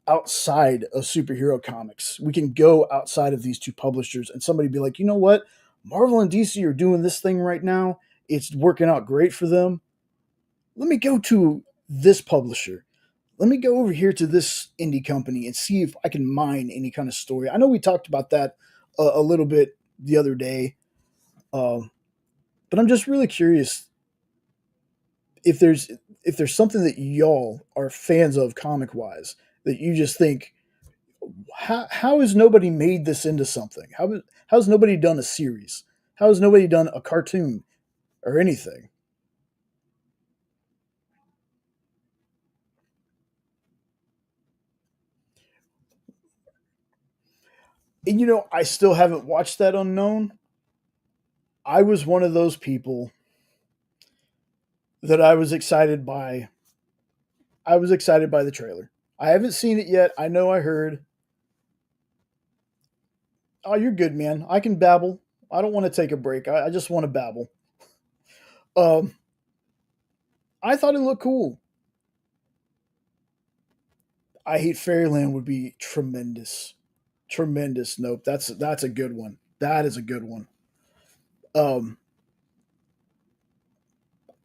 outside of superhero comics. We can go outside of these two publishers and somebody be like, you know what? Marvel and DC are doing this thing right now. It's working out great for them. Let me go to this publisher. Let me go over here to this indie company and see if I can mine any kind of story. I know we talked about that a little bit the other day, um, but I'm just really curious. if there's if there's something that y'all are fans of comic wise that you just think, how has nobody made this into something? How's nobody done a series? How has nobody done a cartoon or anything? And I still haven't watched that Unknown. I was one of those people that I was excited by the trailer. I haven't seen it yet. I know I heard. Oh, you're good, man. I can babble. I don't want to take a break. I just want to babble. Um, I thought it looked cool. I Hate Fairyland would be tremendous. Tremendous. Nope. That's a good one. That is a good one. Um,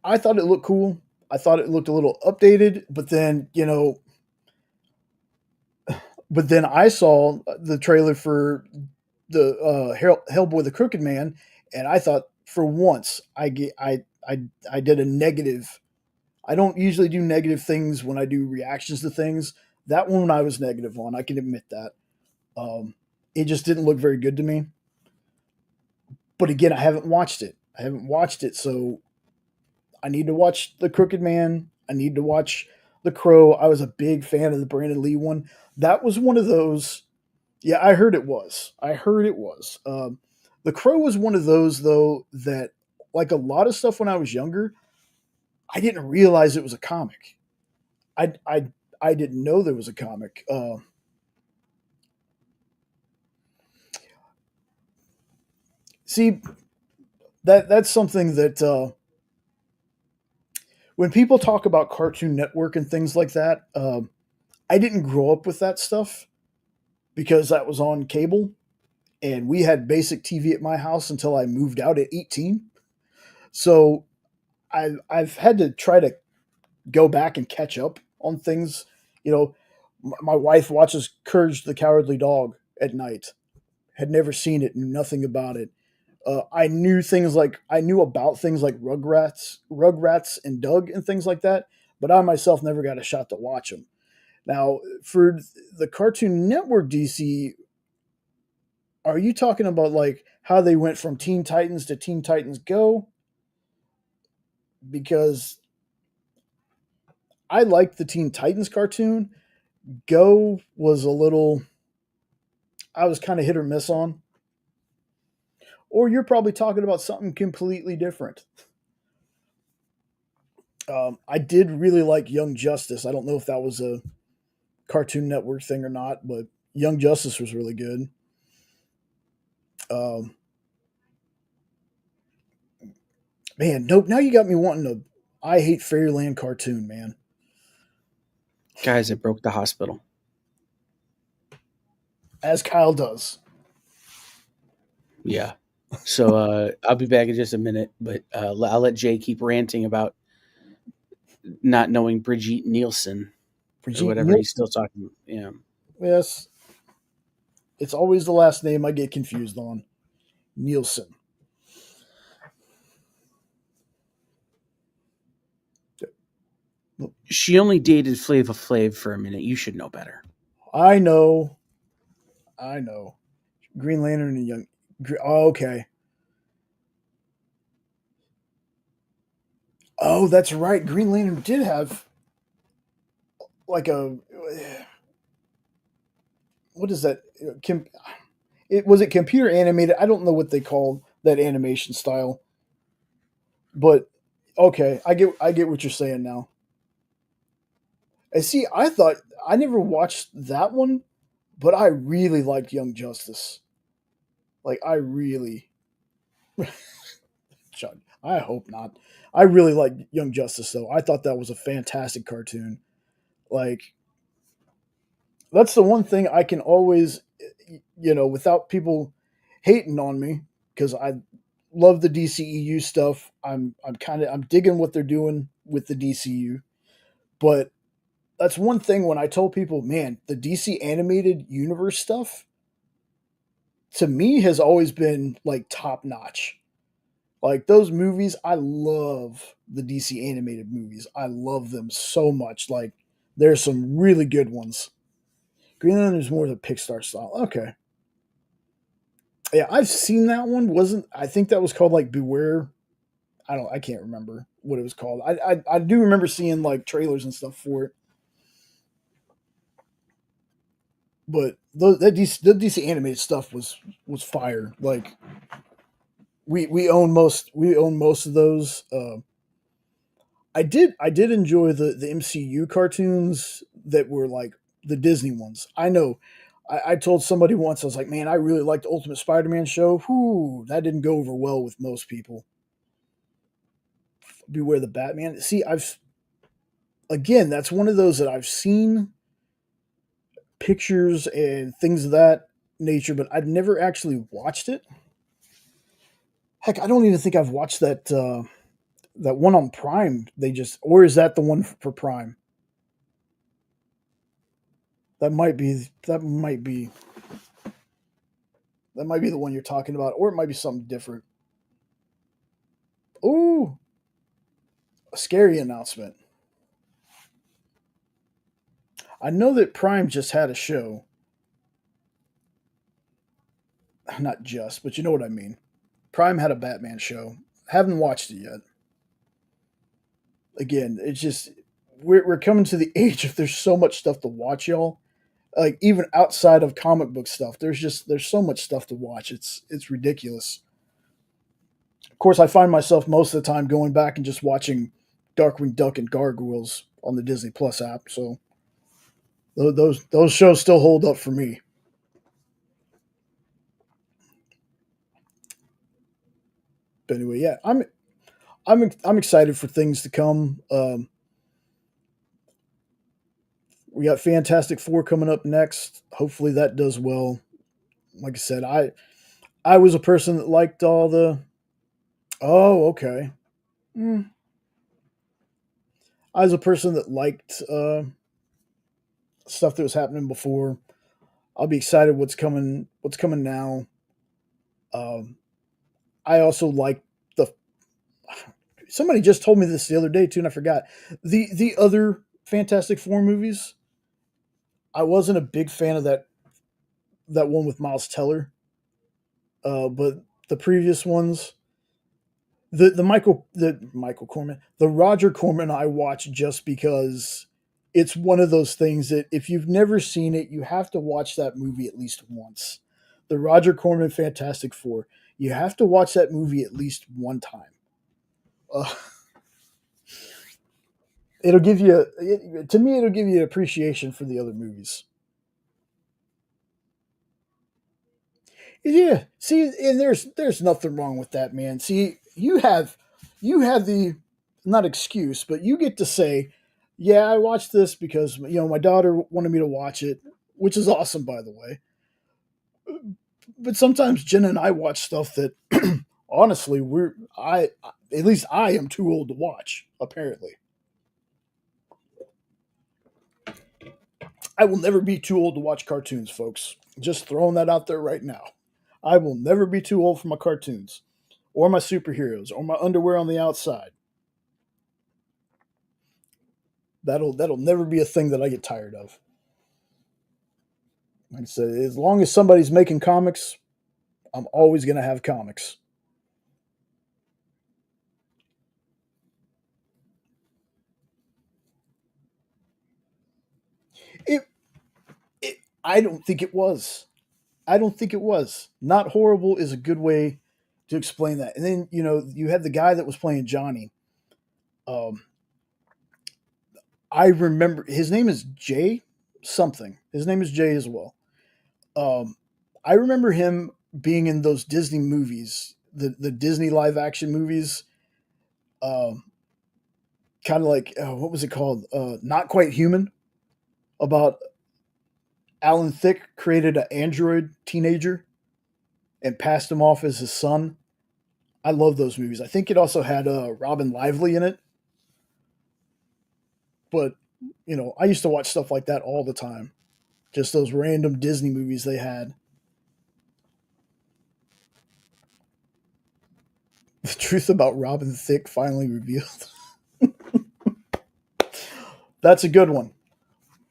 I thought it looked cool. I thought it looked a little updated, but then I saw the trailer for the Hellboy the Crooked Man, and I thought for once I did a negative. I don't usually do negative things when I do reactions to things. That one I was negative on. I can admit that. It just didn't look very good to me. But again, I haven't watched it. I haven't watched it, so I need to watch The Crooked Man. I need to watch The Crow. I was a big fan of the Brandon Lee one. That was one of those. Yeah, I heard it was. I heard it was. The Crow was one of those though that, like a lot of stuff when I was younger, I didn't realize it was a comic. I I I didn't know there was a comic. See, that's something that when people talk about Cartoon Network and things like that, I didn't grow up with that stuff because that was on cable, and we had basic TV at my house until I moved out at 18. So I've had to try to go back and catch up on things. You know, my wife watches Courage the Cowardly Dog at night. Had never seen it, knew nothing about it. I knew about things like Rugrats, and Doug, and things like that. But I myself never got a shot to watch them. Now, for the Cartoon Network DC, are you talking about like how they went from Teen Titans to Teen Titans Go? Because I liked the Teen Titans cartoon. Go was a little, I was kind of hit or miss on. Or you're probably talking about something completely different. I did really like Young Justice. I don't know if that was a Cartoon Network thing or not, but Young Justice was really good. Um, Man, nope. Now you got me wanting a I Hate Fairyland cartoon, man. Guys, it broke the hospital. As Kyle does. Yeah. So I'll be back in just a minute, but I'll let Jay keep ranting about not knowing Brigitte Nielsen or Brigitte whatever he's Nielsen. still talking. Yeah. Yes, it's always the last name I get confused on. Nielsen. She only dated Flava Flav for a minute. You should know better. I know. I know. Green Lantern and Young. Oh, okay. Oh, that's right. Green Lantern did have like a what is that? It was it computer animated. I don't know what they call that animation style, but okay, I get what you're saying now. And see, I thought I never watched that one, but I really liked Young Justice. Like I really, Chuck, I hope not. I really liked Young Justice though. I thought that was a fantastic cartoon. Like that's the one thing I can always, without people hating on me, because I love the DCEU stuff. I'm digging what they're doing with the DCU, but that's one thing when I told people, man, the DC animated universe stuff to me has always been like top notch. Like those movies, I love the DC animated movies. I love them so much. Like there's some really good ones. Green Lantern's more the Pixar style. Okay. Yeah, I've seen that one. Wasn't I think that was called like Beware. I can't remember what it was called. I do remember seeing like trailers and stuff for it. But the DC animated stuff was fire. Like we own most of those. I did enjoy the MCU cartoons that were like the Disney ones. I know. I told somebody once I was like, man, I really liked the Ultimate Spider-Man show. Whoo, that didn't go over well with most people. Beware the Batman. See, I've again, that's one of those that I've seen pictures and things of that nature, but I've never actually watched it. Heck, I don't even think I've watched that one on Prime. They just, or is that the one for Prime? That might be the one you're talking about, or it might be something different. Ooh, a scary announcement. I know that Prime just had a show. Not just, but you know what I mean. Prime had a Batman show. Haven't watched it yet. Again, it's just we're coming to the age of there's so much stuff to watch, y'all. Like even outside of comic book stuff, there's so much stuff to watch. It's ridiculous. Of course, I find myself most of the time going back and just watching Darkwing Duck and Gargoyles on the Disney Plus app. So those shows still hold up for me. But anyway, yeah, I'm excited for things to come. We got Fantastic Four coming up next. Hopefully that does well. Like I said, I was a person that liked all the. Oh, okay. Mm. I was a person that liked stuff that was happening before. I'll be excited what's coming. What's coming now. Um, I also like the. Somebody just told me this the other day too, and I forgot the other Fantastic Four movies. I wasn't a big fan of that one with Miles Teller, but the previous ones, the Michael Corman, the Roger Corman, I watch just because it's one of those things that if you've never seen it, you have to watch that movie at least once. The Roger Corman Fantastic Four, you have to watch that movie at least one time. Uh, to me, it'll give you an appreciation for the other movies. Yeah. See, and there's nothing wrong with that, man. See, you have the not excuse, but you get to say, "Yeah, I watched this because my daughter wanted me to watch it," which is awesome, by the way. But sometimes Jenna and I watch stuff that, honestly, at least I am too old to watch. Apparently, I will never be too old to watch cartoons, folks. Just throwing that out there right now. I will never be too old for my cartoons, or my superheroes, or my underwear on the outside. That'll never be a thing that I get tired of. Like I said, as long as somebody's making comics, I'm always gonna have comics. It, I don't think it was. I don't think it was. Not horrible is a good way to explain that. And then you had the guy that was playing Johnny. Um, I remember his name is Jay something. His name is Jay as well. Um, I remember him being in those Disney movies, the Disney live action movies. Um, Kind of like what was it called? Not Quite Human. About Alan Thicke created an android teenager and passed him off as his son. I love those movies. I think it also had Robin Lively in it. But I used to watch stuff like that all the time. Just those random Disney movies they had. The truth about Robin Thicke finally revealed. That's a good one.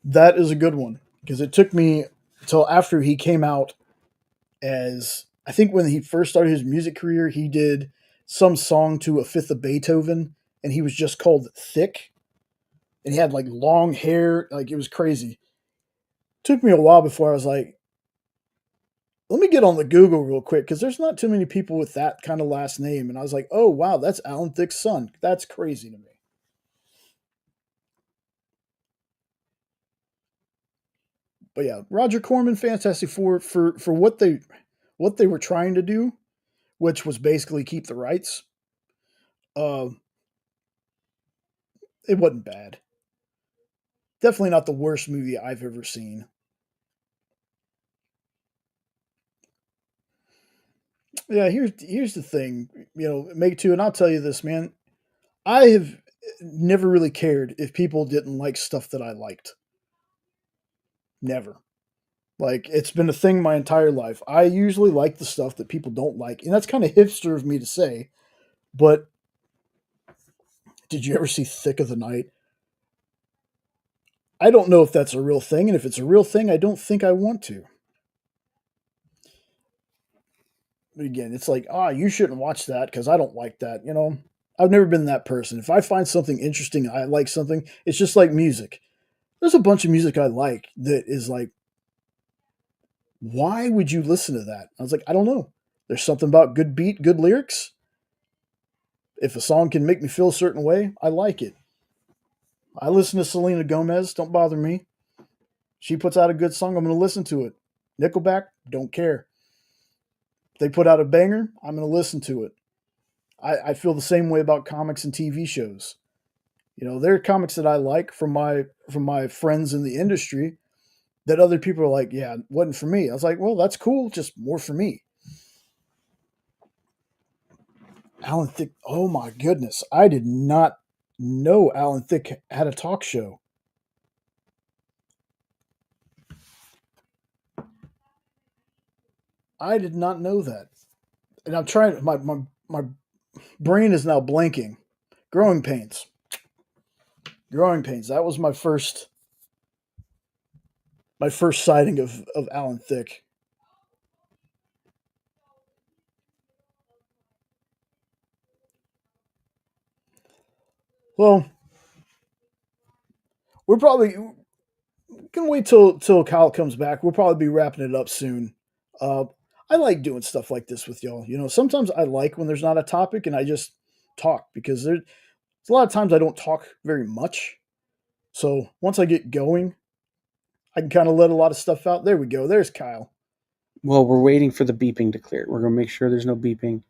That is a good one because it took me till after he came out as I think when he first started his music career, he did some song to a fifth of Beethoven, and he was just called Thick, and he had like long hair, like it was crazy. Took me a while before I was like, let me get on the Google real quick because there's not too many people with that kind of last name, and I was like, oh wow, that's Alan Thicke's son. That's crazy to me. But yeah, Roger Corman, Fantastic Four for what they were trying to do, which was basically keep the rights. Uh, it wasn't bad. Definitely not the worst movie I've ever seen. Yeah, here's the thing, Meg too, and I'll tell you this, man. I have never really cared if people didn't like stuff that I liked. Never. Like it's been a thing my entire life. I usually like the stuff that people don't like, and that's kind of hipster of me to say. But did you ever see Thick of the Night? I don't know if that's a real thing, and if it's a real thing, I don't think I want to. But again, it's like, you shouldn't watch that because I don't like that. I've never been that person. If I find something interesting, I like something. It's just like music. There's a bunch of music I like that is like, why would you listen to that? I was like, I don't know. There's something about good beat, good lyrics. If a song can make me feel a certain way, I like it. I listen to Selena Gomez. Don't bother me. She puts out a good song. I'm going to listen to it. Nickelback, don't care. They put out a banger. I'm going to listen to it. I feel the same way about comics and TV shows. There are comics that I like from my friends in the industry that other people are like, yeah, it wasn't for me. I was like, well, that's cool, just more for me. Alan Thicke, oh my goodness, I did not know Alan Thicke had a talk show. I did not know that, and I'm trying. My brain is now blanking. Growing pains. Growing pains. That was my first sighting of Alan Thicke. Well, we're probably can wait till Kyle comes back. We'll probably be wrapping it up soon. Uh, I like doing stuff like this with y'all. Sometimes I like when there's not a topic and I just talk because there's a lot of times I don't talk very much. So once I get going, I can kind of let a lot of stuff out. There we go. There's Kyle. Well, we're waiting for the beeping to clear. We're going to make sure there's no beeping.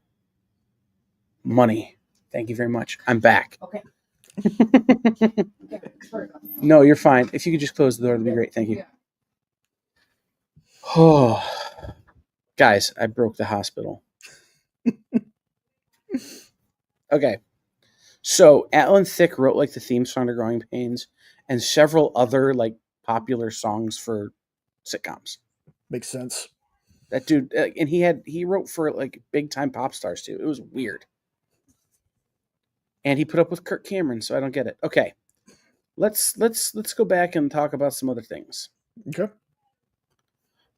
Money. Thank you very much. I'm back. Okay. No, you're fine. If you could just close the door, that'd be great. Thank you. Oh, guys, I broke the hospital. Okay. So Alan Thicke wrote like the theme song to Growing Pains and several other like popular songs for sitcoms. Makes sense. That dude, and he wrote for like big time pop stars too. It was weird. And he put up with Kirk Cameron, so I don't get it. Okay, let's go back and talk about some other things. Okay.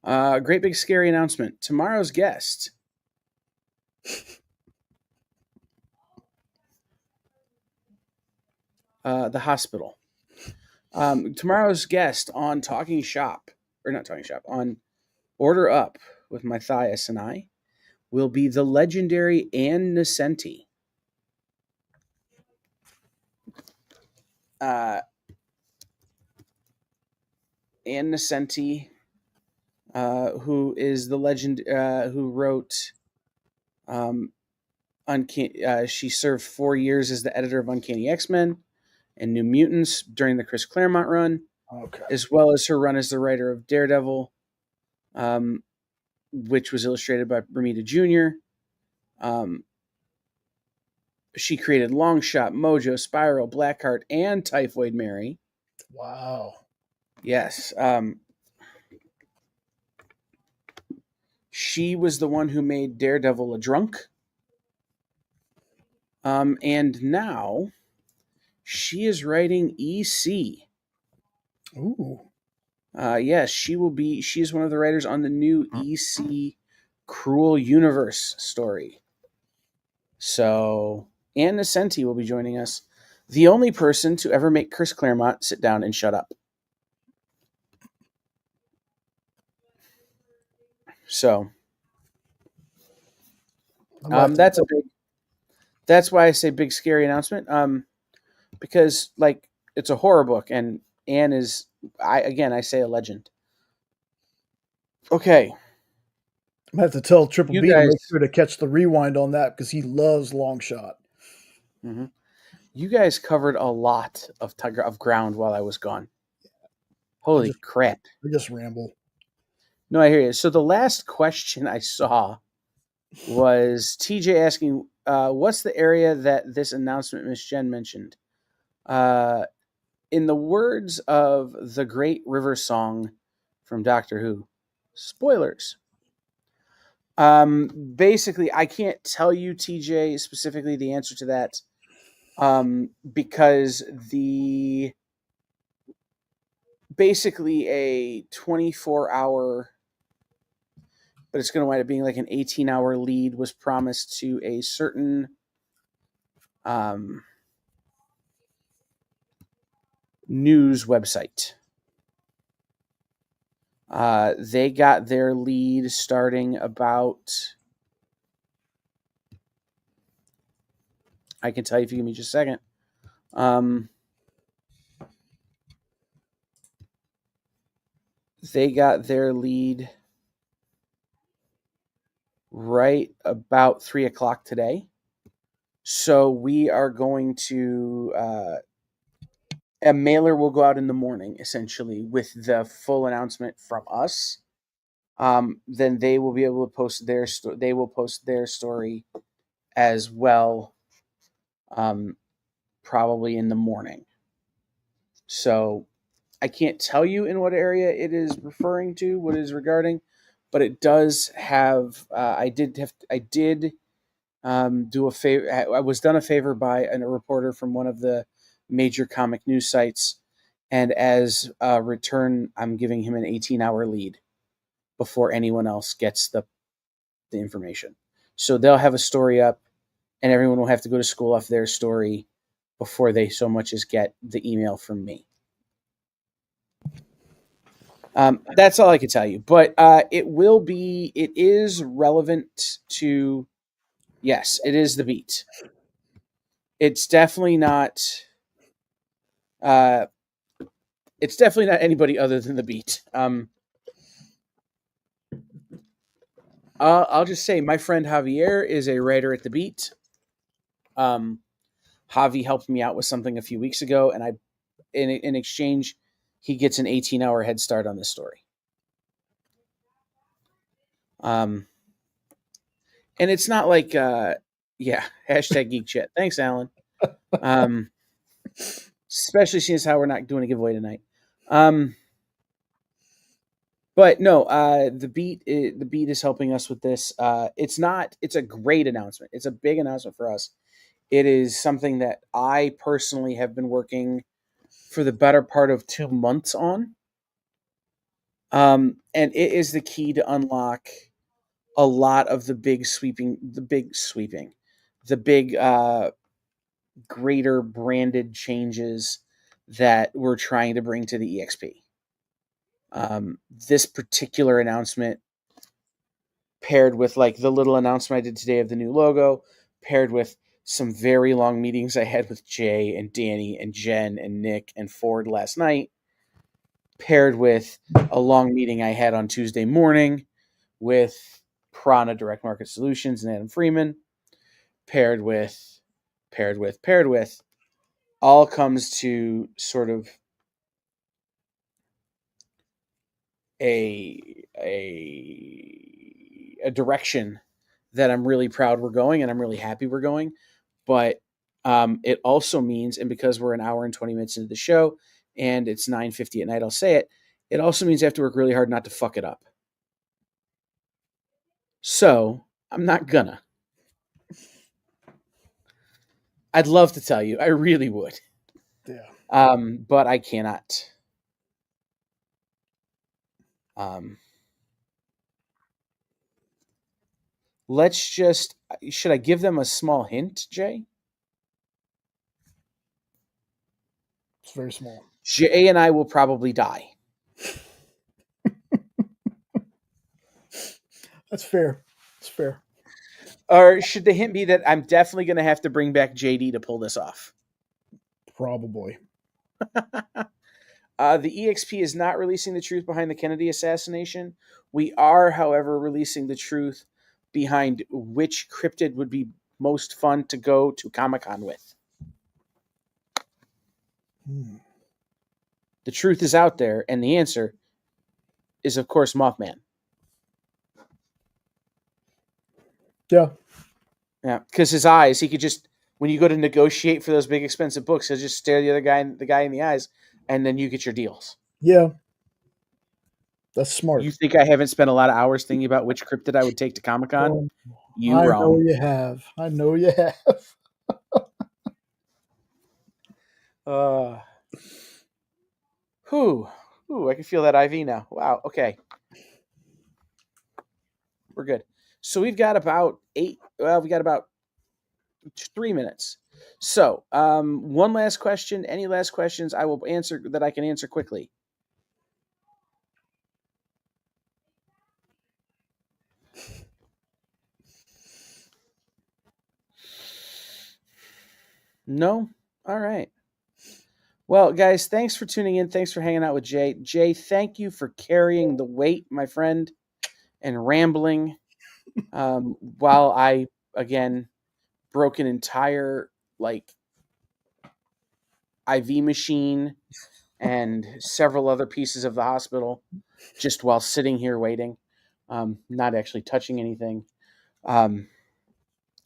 Great big scary announcement. Tomorrow's guest. The hospital. Tomorrow's guest on Talking Shop, or not Talking Shop, on Order Up with Matthias and I, will be the legendary Ann Nesenti. Ann Nesenti, who is the legend, who wrote she served 4 years as the editor of Uncanny X-Men and New Mutants during the Chris Claremont run, Okay. as well as her run as the writer of Daredevil, which was illustrated by Romita Jr. She created Longshot, Mojo, Spiral, Blackheart, and Typhoid Mary. Wow. Yes. She was the one who made Daredevil a drunk. And now she is writing EC. Ooh. Yes, she will be. She is one of the writers on the new EC Cruel Universe story. So, Ann Nesenti will be joining us, the only person to ever make Chris Claremont sit down and shut up. So, that's a big. That's why I say big scary announcement. Because like it's a horror book, and Anne is, I say a legend. Okay, I'm gonna have to tell Triple you B to guys, make sure to catch the rewind on that because he loves long shot. mhm. You guys covered a lot of ground while I was gone. I Holy just crap! I just ramble. No, I hear you. So the last question I saw was TJ asking, "What's the area that this announcement Miss Jen mentioned?" Uh, in the words of the great river song from Doctor Who, spoilers. Basically, I can't tell you, TJ, specifically the answer to that, because the basically a 24-hour, but it's going to wind up being like an 18-hour lead was promised to a certain um, news website. They got their lead starting about. I can tell you if you give me just a second. They got their lead right about 3 o'clock today. So we are going to. A mailer will go out in the morning, essentially, with the full announcement from us. Then they will be able to post their they will post their story as well, um, probably in the morning. So I can't tell you in what area it is referring to, what it is regarding, but it does have. I did do a favor. I was done a favor by a reporter from one of the major comic news sites, and as a return, I'm giving him an 18-hour lead before anyone else gets the information. So they'll have a story up, and everyone will have to go to school off their story before they so much as get the email from me. That's all I can tell you. But it will be. It is relevant to. Yes, it is the beat. It's definitely not. Uh, it's definitely not anybody other than the beat. I'll just say my friend Javier is a writer at the beat. Um, Javi helped me out with something a few weeks ago, and in exchange, he gets an 18-hour head start on this story. And it's not like, yeah, hashtag geek chat. Thanks, Alan. Um, especially since how we're not doing a giveaway tonight. But no, the beat is helping us with this. It's not. It's a great announcement. It's a big announcement for us. It is something that I personally have been working for the better part of 2 months on. And it is the key to unlock a lot of the big greater branded changes that we're trying to bring to the EXP. This particular announcement, paired with like the little announcement I did today of the new logo, paired with some very long meetings I had with Jay and Danny and Jen and Nick and Ford last night, paired with a long meeting I had on Tuesday morning with Prana Direct Market Solutions and Adam Freeman, paired with, paired with, all comes to sort of a direction that I'm really proud we're going, and I'm really happy we're going. But it also means, and because we're an hour and 20 minutes into the show, and it's 9:50 at night, I'll say it. It also means I have to work really hard not to fuck it up. So I'm not gonna. I'd love to tell you. I really would. Yeah. But I cannot. Um, let's just. Should I give them a small hint, Jay? It's very small. Jay and I will probably die. That's fair. It's fair. Or should the hint be that I'm definitely going to have to bring back JD to pull this off? Probably. The EXP is not releasing the truth behind the Kennedy assassination. We are, however, releasing the truth behind which cryptid would be most fun to go to Comic-Con with. The truth is out there, and the answer is, of course, Mothman. Yeah. Yeah, because his eyes, he could just, when you go to negotiate for those big expensive books, he'll just stare the guy in the eyes, and then you get your deals. Yeah. That's smart. You think I haven't spent a lot of hours thinking about which cryptid I would take to Comic-Con? Oh, You I know wrong. you have. I know you have. I can feel that IV now. Wow. Okay. We're good. So we've got about 3 minutes. So, one last question. Any last questions I will answer that I can answer quickly? No? All right. Well, guys, thanks for tuning in. Thanks for hanging out with Jay. Jay, thank you for carrying the weight, my friend, and rambling while I, again, broke an entire, IV machine and several other pieces of the hospital just while sitting here waiting, not actually touching anything. I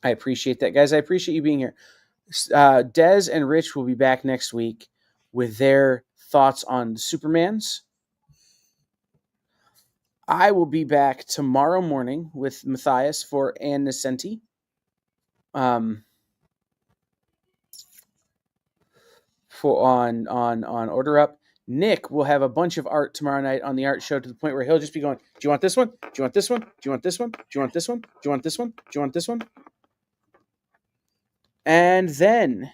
appreciate that, guys. I appreciate you being here. Dez and Rich will be back next week with their thoughts on Supermans. I will be back tomorrow morning with Matthias for Ann Nesenti. For on Order Up. Nick will have a bunch of art tomorrow night on the art show to the point where he'll just be going, "Do you want this one? Do you want this one? Do you want this one? Do you want this one? Do you want this one? Do you want this one?" And then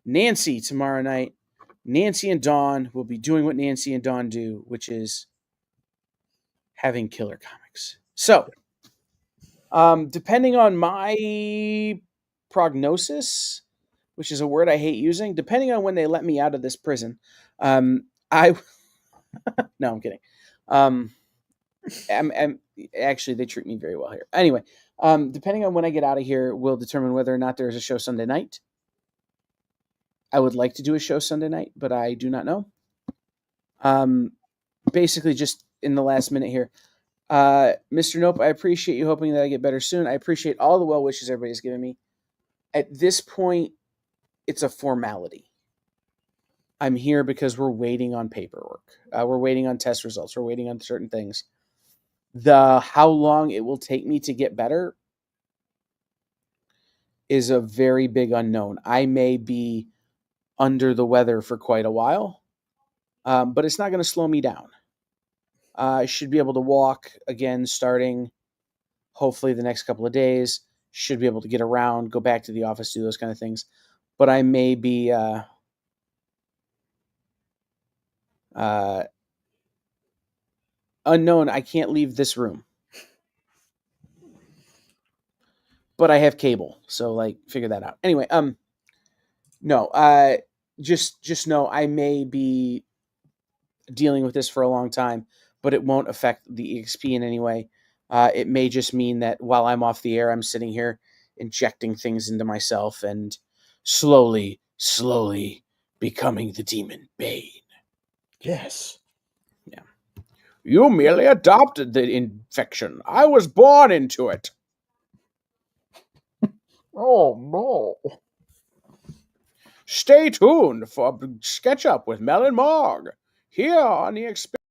Nancy tomorrow night. Nancy and Dawn will be doing what Nancy and Dawn do, which is having killer comics. So, depending on my prognosis, which is a word I hate using, depending on when they let me out of this prison, I no, I'm kidding. Actually, they treat me very well here. Anyway, depending on when I get out of here, will determine whether or not there is a show Sunday night. I would like to do a show Sunday night, but I do not know. Basically, just in the last minute here, Mr. Nope, I appreciate you hoping that I get better soon. I appreciate all the well wishes everybody's given me. At this point, it's a formality. I'm here because we're waiting on paperwork. We're waiting on test results. We're waiting on certain things. How long it will take me to get better is a very big unknown. I may be under the weather for quite a while, but it's not going to slow me down. I should be able to walk again starting hopefully the next couple of days. Should be able to get around, go back to the office, do those kind of things. But I may be unknown. I can't leave this room. But I have cable, so figure that out. Anyway, no, just know I may be dealing with this for a long time, but it won't affect the EXP in any way. It may just mean that while I'm off the air, I'm sitting here injecting things into myself and slowly becoming the demon Bane. Yes. Yeah. You merely adopted the infection. I was born into it. Oh, no. Stay tuned for Sketch Up with Mel and Morg here on the Experience.